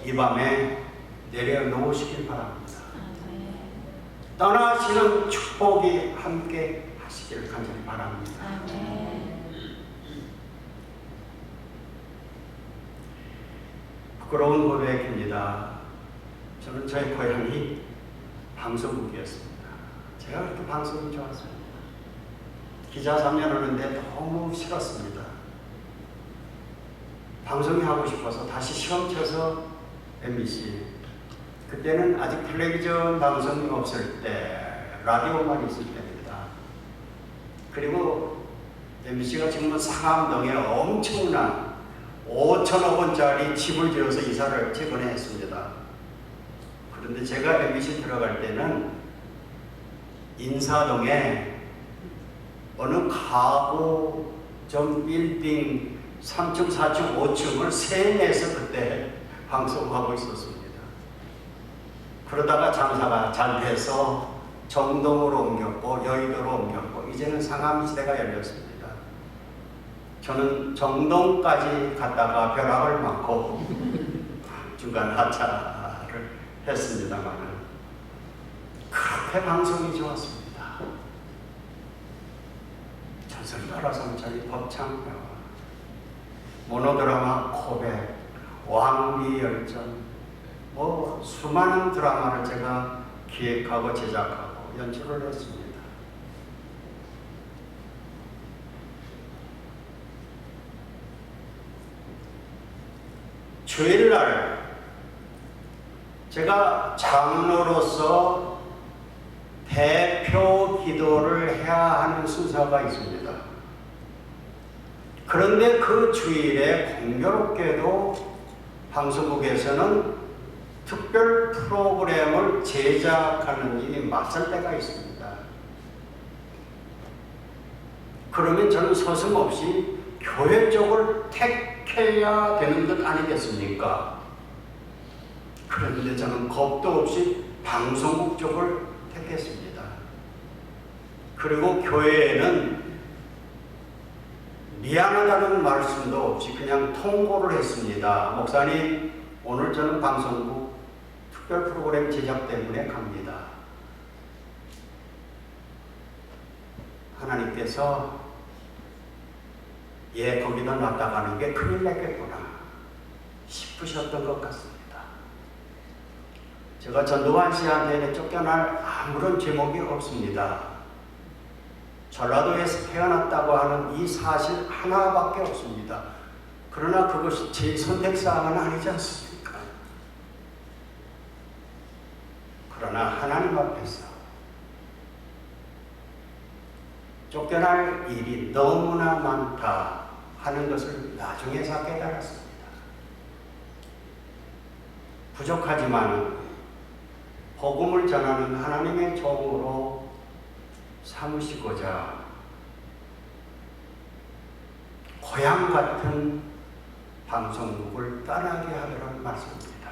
이 밤에 내려놓으시길 바랍니다. 떠나시는 축복이 함께 하시길 간절히 바랍니다. 부끄러운 고백입니다. 저는 저희 고향이 방송국이었습니다. 제가 그렇게 방송이 좋았습니다. 기자 3년 하는데 너무 싫었습니다. 방송이 하고 싶어서 다시 시험 쳐서 MBC. 그때는 아직 텔레비전 방송이 없을 때 라디오만 있을 때입니다. 그리고 MBC가 지금은 상암동에 엄청난 5천억 원짜리 집을 지어서 이사를 최근에 했습니다. 그런데 제가 MBC 들어갈 때는 인사동에 어느 가구 전 빌딩 3층, 4층, 5층을 세내서 그때 방송하고 있었습니다. 그러다가 장사가 잘 돼서 정동으로 옮겼고 여의도로 옮겼고 이제는 상암시대가 열렸습니다. 저는 정동까지 갔다가 벼락을 맞고 중간 하차를 했습니다만 그렇게 방송이 좋았습니다. 전설나라 삼천리 법창 모노드라마 고백, 왕비열전 뭐 수많은 드라마를 제가 기획하고 제작하고 연출을 했습니다. 주일날 제가 장로로서 대표 기도를 해야 하는 순서가 있습니다. 그런데 그 주일에 공교롭게도 방송국에서는 특별 프로그램을 제작하는 일이 맞설 때가 있습니다. 그러면 저는 서슴없이 교회 쪽을 택해야 되는 것 아니겠습니까? 그런데 저는 겁도 없이 방송국 쪽을 택했습니다. 그리고 교회에는 미안하다는 말씀도 없이 그냥 통보를 했습니다. 목사님, 오늘 저는 방송국 특별 프로그램 제작 때문에 갑니다. 하나님께서 거기다 놨다 가는 게 큰일 났겠구나 싶으셨던 것 같습니다. 제가 전두환 씨한테는 쫓겨날 아무런 제목이 없습니다. 전라도에서 태어났다고 하는 이 사실 하나밖에 없습니다. 그러나 그것이 제 선택사항은 아니지 않습니까? 그러나 하나님 앞에서 쫓겨날 일이 너무나 많다 하는 것을 나중에서 깨달았습니다. 부족하지만 복음을 전하는 하나님의 종으로 삼으시고자 고향 같은 방송국을 떠나게 하더라는 말씀입니다.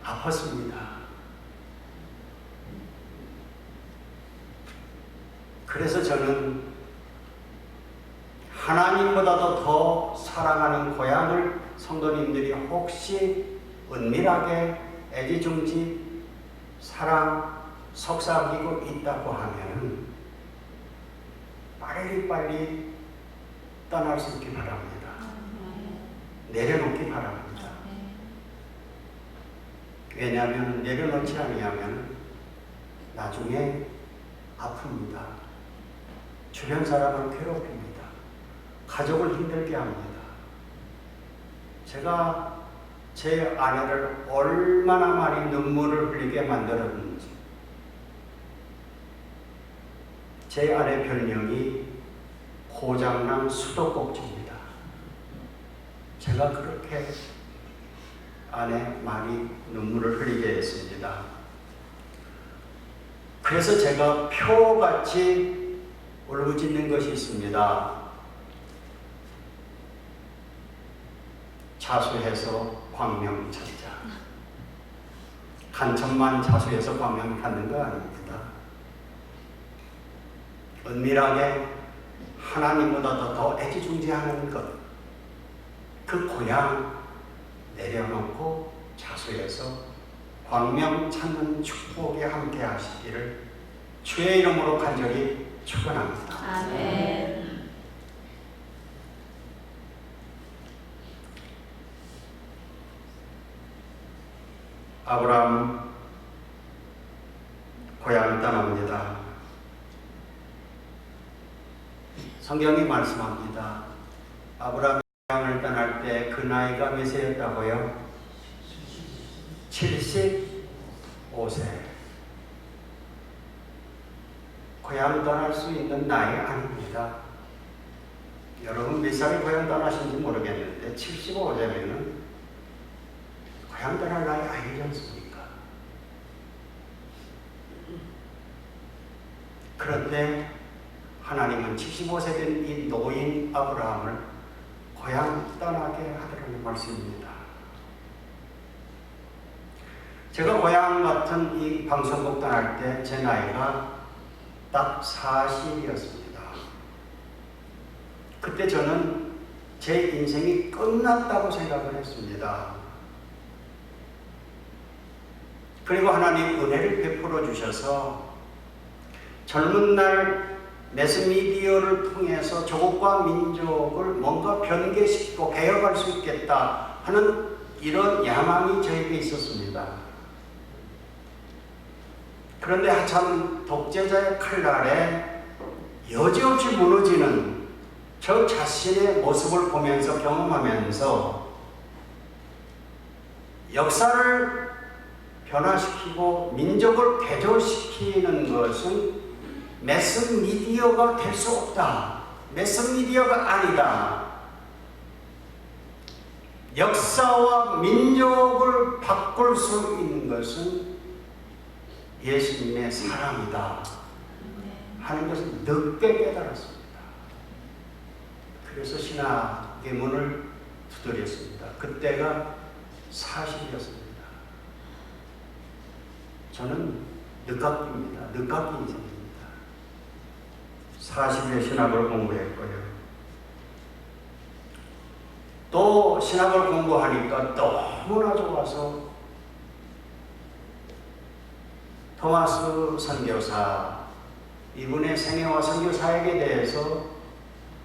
아팠습니다. 그래서 저는 하나님보다도 더 사랑하는 고향을 성도님들이 혹시 은밀하게 애지중지 사랑 속삭이고 있다고 하면 빨리빨리 떠날 수 있기 바랍니다. 내려놓기 바랍니다. 왜냐하면 내려놓지 않으면 나중에 아픕니다. 주변 사람을 괴롭힙니다. 가족을 힘들게 합니다. 제가 제 아내를 얼마나 많이 눈물을 흘리게 만들었는지. 제 아내 별명이 고장난 수도꼭지입니다. 제가 그렇게 아내 많이 눈물을 흘리게 했습니다. 그래서 제가 표같이 울부짖는 것이 있습니다. 자수해서 광명 찾자. 간첩만 자수해서 광명 찾는 거 아닙니다. 은밀하게 하나님보다 더 애지중지하는 것, 그 고향 내려놓고 자수해서 광명 찾는 축복에 함께 하시기를 주의 이름으로 간절히 축원합니다. 아멘. 아브라함 고향을 떠납니다. 성경이 말씀합니다. 아브라함이 고향을 떠날 때 그 나이가 몇이었다고요? 75세. 고향 떠날 수 있는 나이 아닙니다. 여러분 몇 살에 고향 떠나신지 모르겠는데 75세면은 고향 떠날 나이 아니지 않습니까? 그런데 하나님은 75세 된 이 노인 아브라함을 고향 떠나게 하더라는 말씀입니다. 제가 고향 같은 이 방송국 떠날 때 제 나이가 딱 40이었습니다. 그때 저는 제 인생이 끝났다고 생각을 했습니다. 그리고 하나님 은혜를 베풀어 주셔서 젊은 날 매스미디어를 통해서 조국과 민족을 뭔가 변개시키고 개혁할 수 있겠다 하는 이런 야망이 저에게 있었습니다. 그런데 한참 독재자의 칼날에 여지없이 무너지는 저 자신의 모습을 보면서 경험하면서 역사를 변화시키고 민족을 개조시키는 것은 매스미디어가 될 수 없다. 매스미디어가 아니다. 역사와 민족을 바꿀 수 있는 것은 예수님의 사랑이다 하는 것을 늦게 깨달았습니다. 그래서 신학의 문을 두드렸습니다. 그때가 40이었습니다. 저는 늦깎이입니다. 늦깎이 인생입니다. 40에 신학을 공부했고요. 또 신학을 공부하니까 너무나 좋아서 토마스 선교사 이분의 생애와 선교 사역에 대해서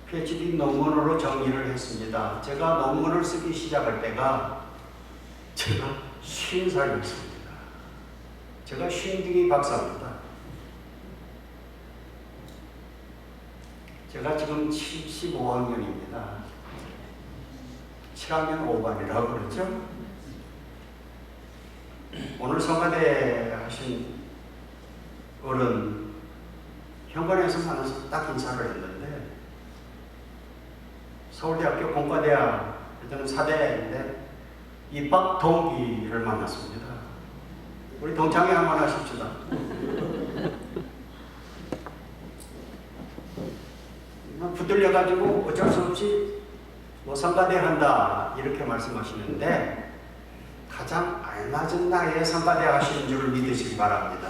PhD 논문으로 정리를 했습니다. 제가 논문을 쓰기 시작할 때가 제가 50살이었습니다. 제가 쉰둥이 박사입니다. 제가 지금 75학년입니다. 7학년 5반이라고 그러죠? 오늘 성가대 하신 어른 현관에서 만나서 딱 인사를 했는데 서울대학교 공과대학 그때는 4대인데 입학 동기를 만났습니다. 우리 동창회 한번 하십시다. 붙들려가지고 어쩔 수 없이 뭐 성가대 한다 이렇게 말씀하시는데 가장 알맞은 나이에 성가대 하시는 줄을 믿으시기 바랍니다.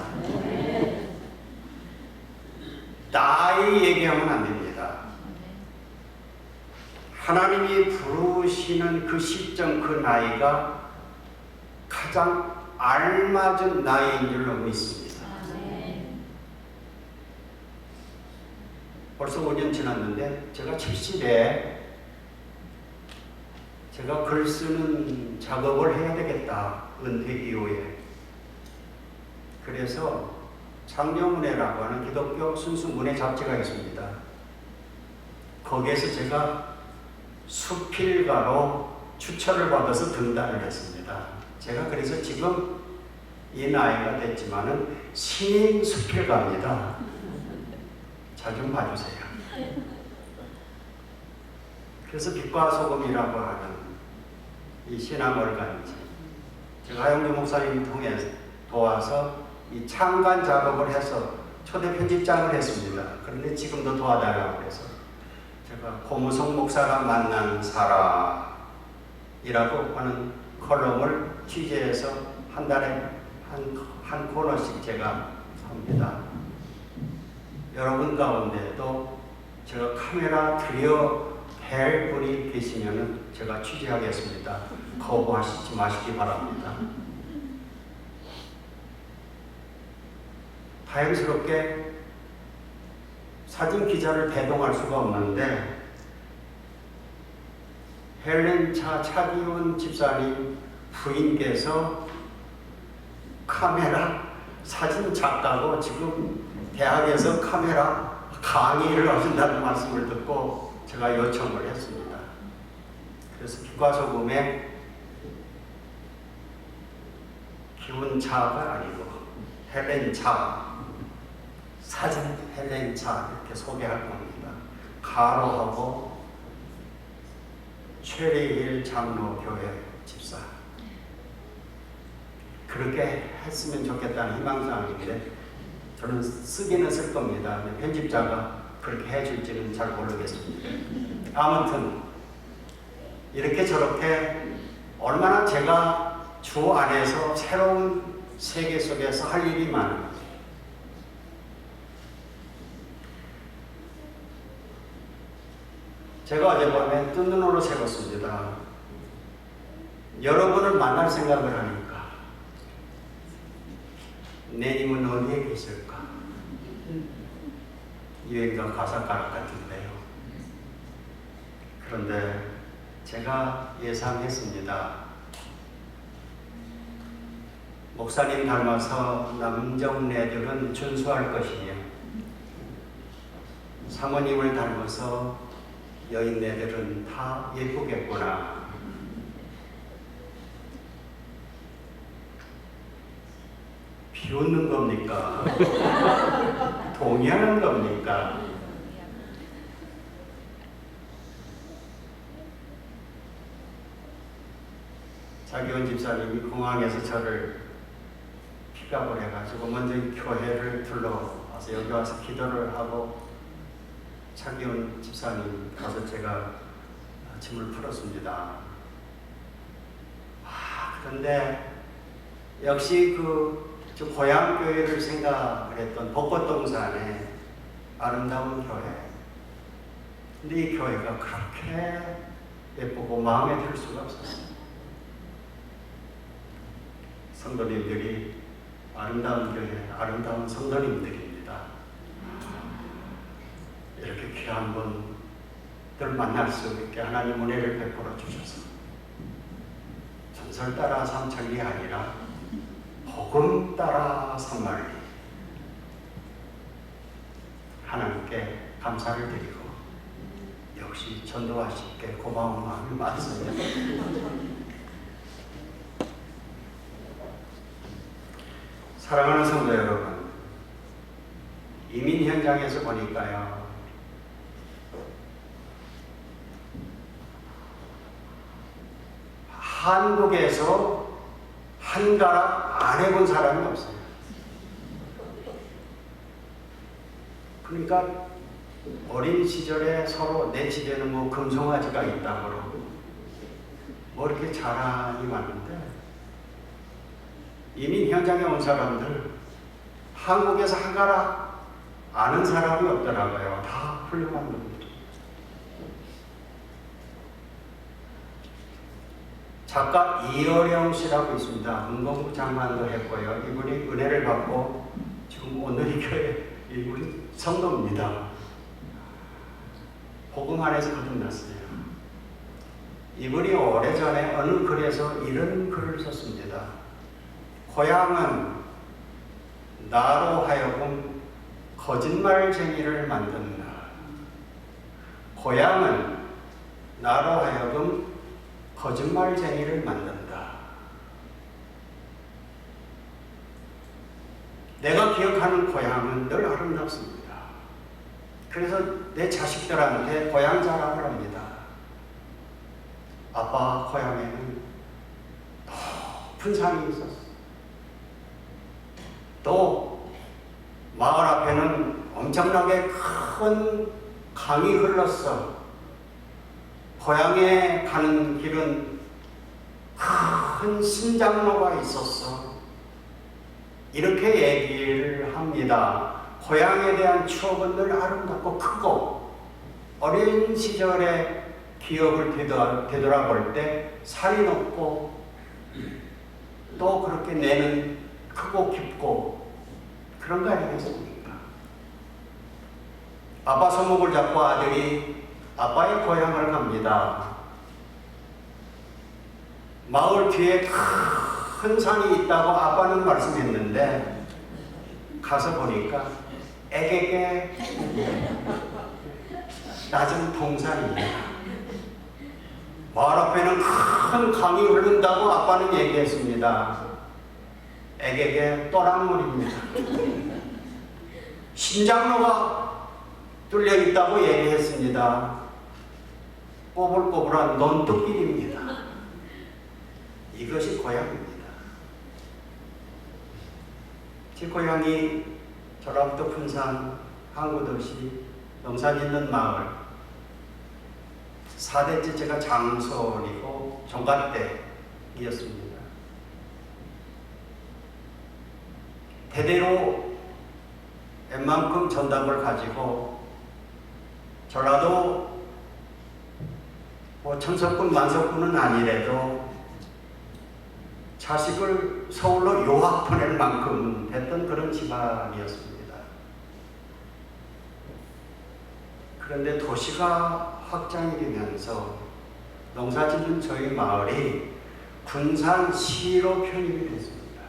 나이 얘기하면 안 됩니다. 하나님이 부르시는 그 시점 그 나이가 가장 알맞은 나이인 줄로 믿습니다. 벌써 5년 지났는데 제가 70에 제가 글 쓰는 작업을 해야 되겠다. 은퇴 이후에. 그래서 창조문예라고 하는 기독교 순수 문예 잡지가 있습니다. 거기에서 제가 수필가로 추천을 받아서 등단을 했습니다. 제가 그래서 지금 이 나이가 됐지만은 신인 수필가입니다. 잘 좀 봐주세요. 그래서 빛과 소금이라고 하는 이 신앙월간지 제가 하영주 목사님 통해 도와서 이 창간 작업을 해서 초대 편집장을 했습니다. 그런데 지금도 도와달라고 해서 제가 고무성 목사가 만난 사람이라고 하는 컬럼을 취재해서 한 달에 한 코너씩 제가 합니다. 여러분 가운데도 제가 카메라 들여 뵐 분이 계시면 제가 취재하겠습니다. 거부하시지 마시기 바랍니다. 다행스럽게 사진 기자를 대동할 수가 없는데 헬렌 차기훈 집사님 부인께서 카메라 사진 작가고 지금 대학에서 카메라 강의를 하신다는 말씀을 듣고 제가 요청을 했습니다. 그래서 빛과 소금에 기운차가 아니고 헬렌차, 사진 헬렌차 이렇게 소개할 겁니다. 가로하고 최리일 장로교회 집사. 그렇게 했으면 좋겠다는 희망사항인데 저는 쓰기는 쓸 겁니다. 근데 편집자가 그렇게 해줄지는 잘 모르겠습니다. 아무튼 이렇게 저렇게 얼마나 제가 주 안에서 새로운 세계 속에서 할 일이 많은지, 제가 어젯밤에 뜬 눈으로 새웠습니다. 여러분을 만날 생각을 하니까 내님은 어디에 계실까? 유행가 가사가락 같은데요. 그런데 제가 예상했습니다. 목사님 닮아서 남정네들은 준수할 것이며 사모님을 닮아서 여인네들은 다 예쁘겠구나. 비웃는 겁니까? 동의하는 겁니까? 자기원 집사님이 공항에서 저를 픽업을 해가지고 먼저 교회를 둘러와서 여기 와서 기도를 하고 차기훈 집사님 가서 제가 짐을 풀었습니다. 그런데 역시 저 고향 교회를 생각을 했던 벚꽃동산의 아름다운 교회. 근데 이 교회가 그렇게 예쁘고 마음에 들 수가 없었어요. 성도님들이 아름다운 교회, 아름다운 성도님들입니다. 이렇게 귀한 분들 만날 수 있게 하나님 은혜를 베풀어 주셔서 전설 따라 삼천리 아니라 복음 따라 삼만리 하나님께 감사를 드리고 역시 전도하시기에 고마운 마음이 많습니다. 사랑하는 성도 여러분, 이민 현장에서 보니까요, 한국에서 한 가락 안 해본 사람이 없어요. 그러니까 어린 시절에 서로 내 집에는 뭐 금송아지가 있다고 그러고 뭐 이렇게 자랑이 많은데 이민 현장에 온 사람들 한국에서 한 가락 아는 사람이 없더라고요. 다 훌륭한 분들. 작가 이어령 씨라고 있습니다. 문공부 장관도 했고요. 이분이 은혜를 받고 지금 오늘이 교회 이분이 성도입니다. 복음 안에서 거듭났어요. 이분이 오래전에 어느 글에서 이런 글을 썼습니다. 고향은 나로 하여금 거짓말쟁이를 만든다. 고향은 나로 하여금 거짓말쟁이를 만든다. 내가 기억하는 고향은 늘 아름답습니다. 그래서 내 자식들한테 고향 자랑을 합니다. 아빠 고향에는 높은 산이 있었어. 또 마을 앞에는 엄청나게 큰 강이 흘렀어. 고향에 가는 길은 큰 신장로가 있었어. 이렇게 얘기를 합니다. 고향에 대한 추억은 늘 아름답고 크고 어린 시절의 기억을 되돌아볼 때 산이 높고 또 그렇게 내는 크고 깊고 그런 거 아니겠습니까? 아빠 손목을 잡고 아들이 아빠의 고향을 갑니다. 마을 뒤에 큰 산이 있다고 아빠는 말씀했는데 가서 보니까 애게게 낮은 동산입니다. 마을 앞에는 큰 강이 흐른다고 아빠는 얘기했습니다. 애게게 또랑물입니다. 신장로가 뚫려 있다고 얘기했습니다. 꼬불꼬불한 논뚝길입니다. 이것이 고향입니다. 제 고향이 전라북도 군산 항구도시 농사짓는 마을 4대째 제가 장손이고 종갓댁이었습니다. 대대로 웬만큼 전답을 가지고 전라도 천석군 만석군은 아니래도 자식을 서울로 유학 보낼 만큼 됐던 그런 집안이었습니다. 그런데 도시가 확장이 되면서 농사짓는 저희 마을이 군산시로 편입이 됐습니다.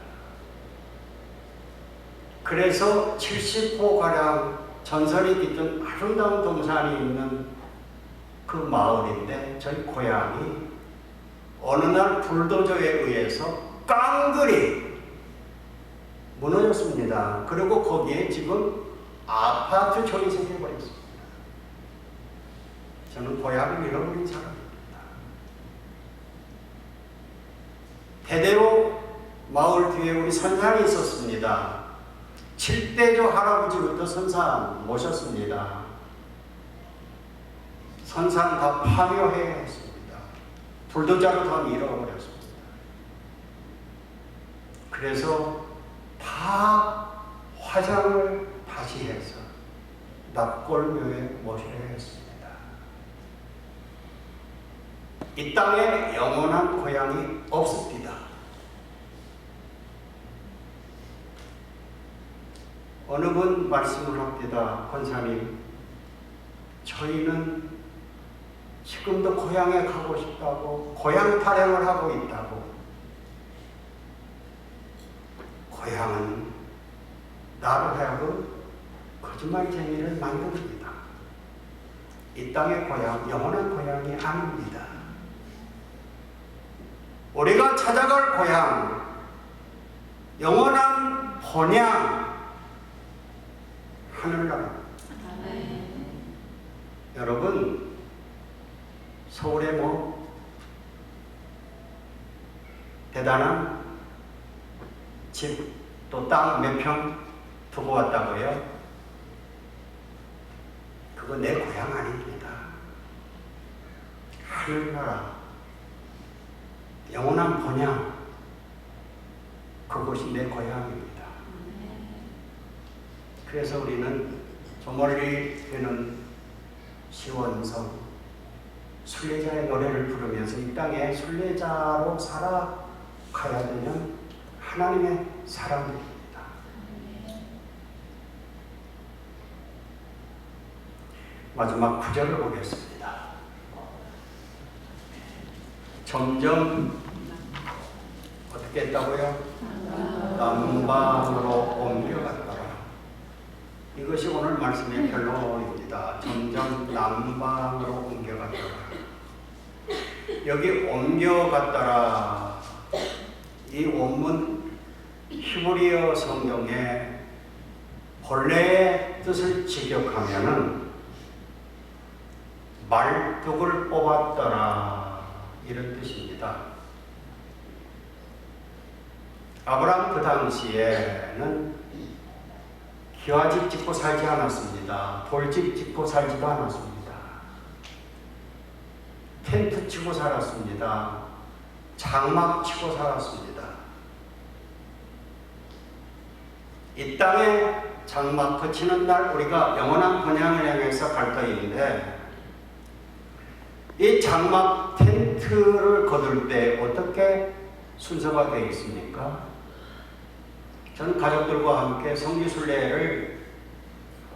그래서 70호가량 전설이 깃든 아름다운 동산이 있는 그 마을인데 저희 고향이 어느 날 불도저에 의해서 깡그리 무너졌습니다. 그리고 거기에 지금 아파트 조이색이 버렸습니다. 저는 고향을 잃어버린 사람입니다. 대대로 마을 뒤에 우리 선산이 있었습니다. 7대조 할아버지부터 선산 모셨습니다. 선산 다 파묘해야 했습니다. 불도자로 다 밀어버렸습니다. 그래서 다 화장을 다시 해서 납골묘에 모셔야 했습니다. 이 땅에 영원한 고향이 없습니다. 어느 분 말씀을 합니다. 권사님, 저희는 지금도 고향에 가고 싶다고 고향 타령을 하고 있다고. 고향은 나로 하여금 거짓말쟁이를 만듭니다. 이 땅의 고향, 영원한 고향이 아닙니다. 우리가 찾아갈 고향, 영원한 본향, 하늘나라. 여러분, 서울에 대단한 집 또 땅 몇 평 두고 왔다고요? 그거 내 고향 아닙니다. 하늘나라, 영원한 본향, 그곳이 내 고향입니다. 그래서 우리는 저 멀리 있는 시원성 순례자의 노래를 부르면서 이 땅에 순례자로 살아가야 되는 하나님의 사람들입니다. 마지막 9절을 보겠습니다. 점점 어떻게 했다고요? 남방으로 옮겨갔더라. 이것이 오늘 말씀의 결론입니다. 점점 남방으로 옮겨갔더라. 여기 옮겨갔더라. 이 원문 히브리어 성경에 본래의 뜻을 직역하면은 말뚝을 뽑았더라, 이런 뜻입니다. 아브라함 그 당시에는 기와집 짓고 살지 않았습니다. 돌집 짓고 살지도 않았습니다. 텐트 치고 살았습니다. 장막 치고 살았습니다. 이 땅에 장막 거치는 날 우리가 영원한 본향을 향해서 갈 터인데, 이 장막 텐트를 거둘 때 어떻게 순서가 되어 있습니까? 저는 가족들과 함께 성지순례를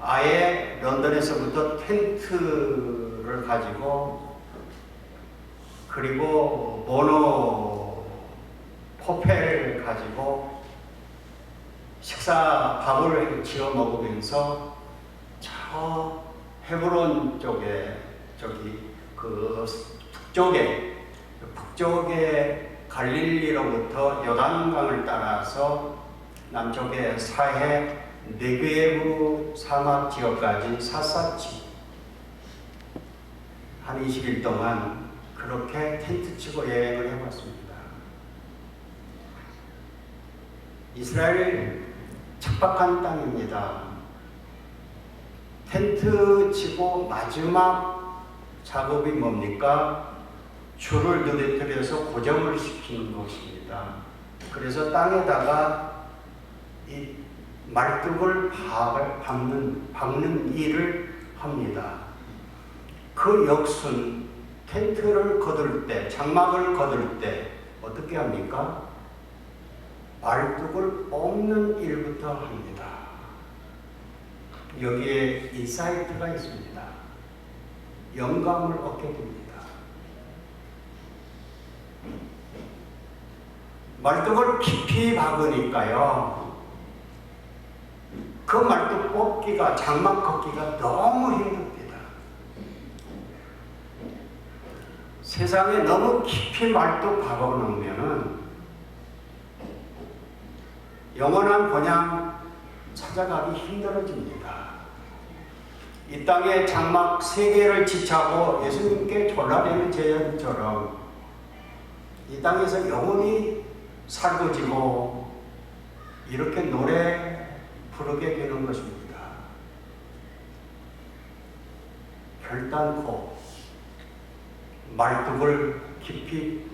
아예 런던에서부터 텐트를 가지고, 그리고 모노 포펠을 가지고 밥을 지어 먹으면서 저 헤브론 쪽에 그 북쪽에 갈릴리로부터 요단강을 따라서 남쪽의 사해 네게브 사막 지역까지 샅샅이 한 20일 동안 그렇게 텐트 치고 여행을 해봤습니다. 이스라엘 척박한 땅입니다. 텐트 치고 마지막 작업이 뭡니까? 줄을 누리뜨려서 고정을 시키는 것입니다. 그래서 땅에다가 이 말뚝을 박는 일을 합니다. 그 역순 텐트를 거둘 때, 장막을 거둘 때 어떻게 합니까? 말뚝을 뽑는 일부터 합니다. 여기에 인사이트가 있습니다. 영감을 얻게 됩니다. 말뚝을 깊이 박으니까요, 그 말뚝 뽑기가, 장막 걷기가 너무 힘듭니다. 세상에 너무 깊이 말뚝 박아놓으면은 영원한 본향 찾아가기 힘들어집니다. 이 땅에 장막 3개를 지차고 예수님께 졸라대는 제자들처럼 이 땅에서 영원히 살고 지고 이렇게 노래 부르게 되는 것입니다. 결단코 말뚝을 깊이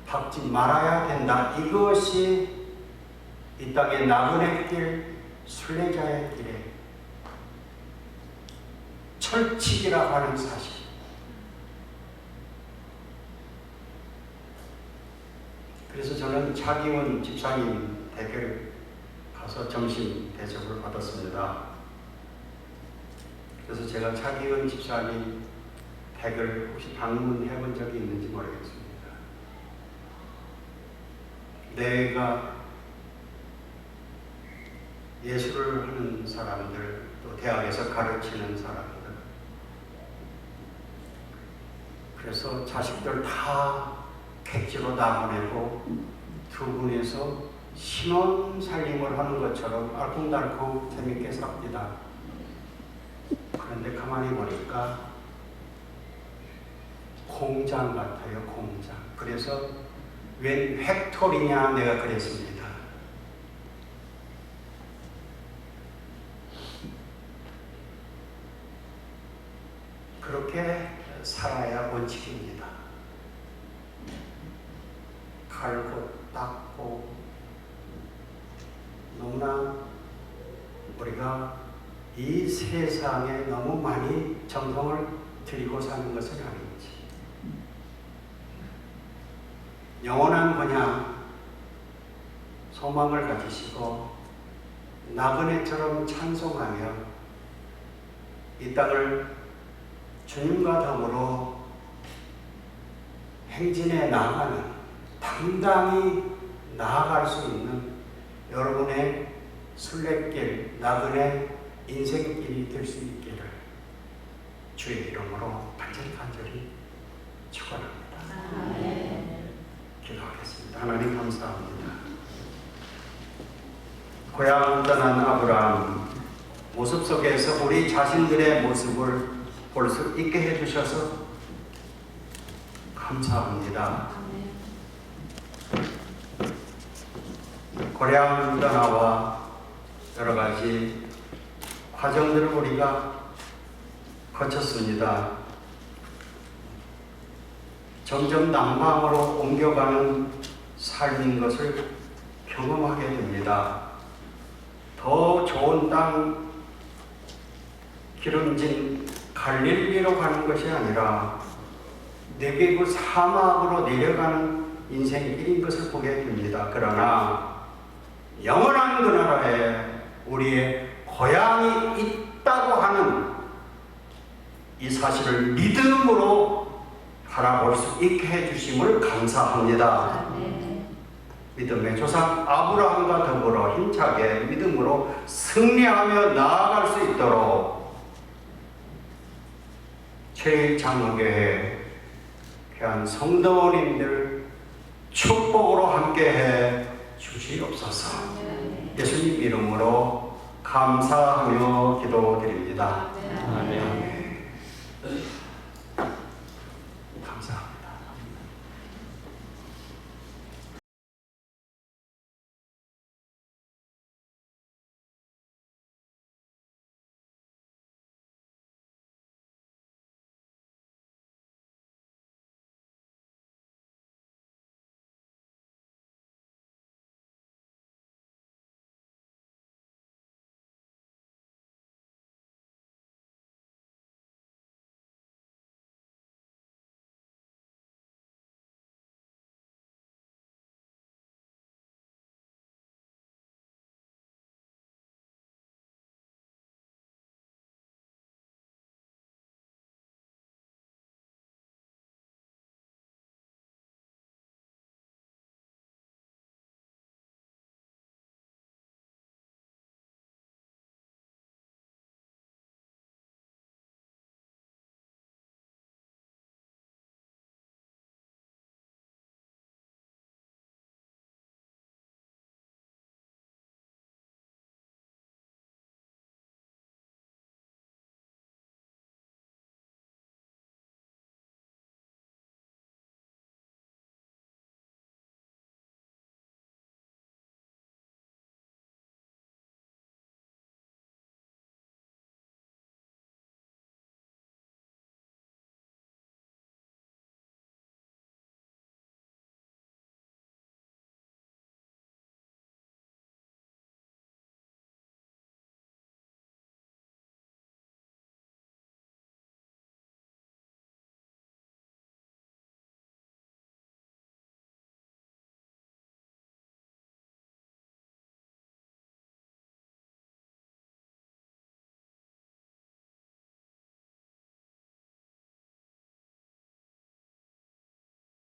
박지 말아야 된다. 이것이 이 땅의 나그네 길, 순례자의 길에 철칙이라고 하는 사실. 그래서 저는 차기원 집사님 댁을 가서 점심 대접을 받았습니다. 그래서 제가 차기원 집사님 댁을 혹시 방문해 본 적이 있는지 모르겠습니다. 내가 예술을 하는 사람들, 또 대학에서 가르치는 사람들, 그래서 자식들 다 객지로 나보내고 두 분이서 신혼 살림을 하는 것처럼 알콩달콩 재밌게 삽니다. 그런데 가만히 보니까 공장 같아요, 공장. 그래서 웬 팩토리냐 내가 그랬습니다. 그렇게 살아야 원칙입니다. 갈고 닦고 너무나 우리가 이 세상에 너무 많이 정성을 들이고 사는 것은 아닌지, 영원한 번향 소망을 가지시고 나그네처럼 찬송하며 이 땅을 주님과 더불어 행진해 나아가는, 당당히 나아갈 수 있는 여러분의 순례길, 나그네 인생길이 될 수 있기를 주의 이름으로 간절히 축원합니다. 기도하겠습니다. 하나님 감사합니다. 고향 떠난 아브라함 모습 속에서 우리 자신들의 모습을 볼 수 있게 해주셔서 감사합니다. 고향 떠나와 여러 가지 과정들을 우리가 거쳤습니다. 점점 남방으로 옮겨가는 삶인 것을 경험하게 됩니다. 더 좋은 땅, 기름진 갈릴리로 가는 것이 아니라 네게브 사막으로 내려가는 인생길인 것을 보게 됩니다. 그러나 영원한 그 나라에 우리의 고향이 있다고 하는 이 사실을 믿음으로 바라볼 수 있게 해주심을 감사합니다. 믿음의 조상 아브라함과 더불어 힘차게 믿음으로 승리하며 나아갈 수 있도록 제1장로교회 귀한 성도님들 축복으로 함께해 주시옵소서. 예수님 이름으로 감사하며 기도드립니다. 아멘. 아멘.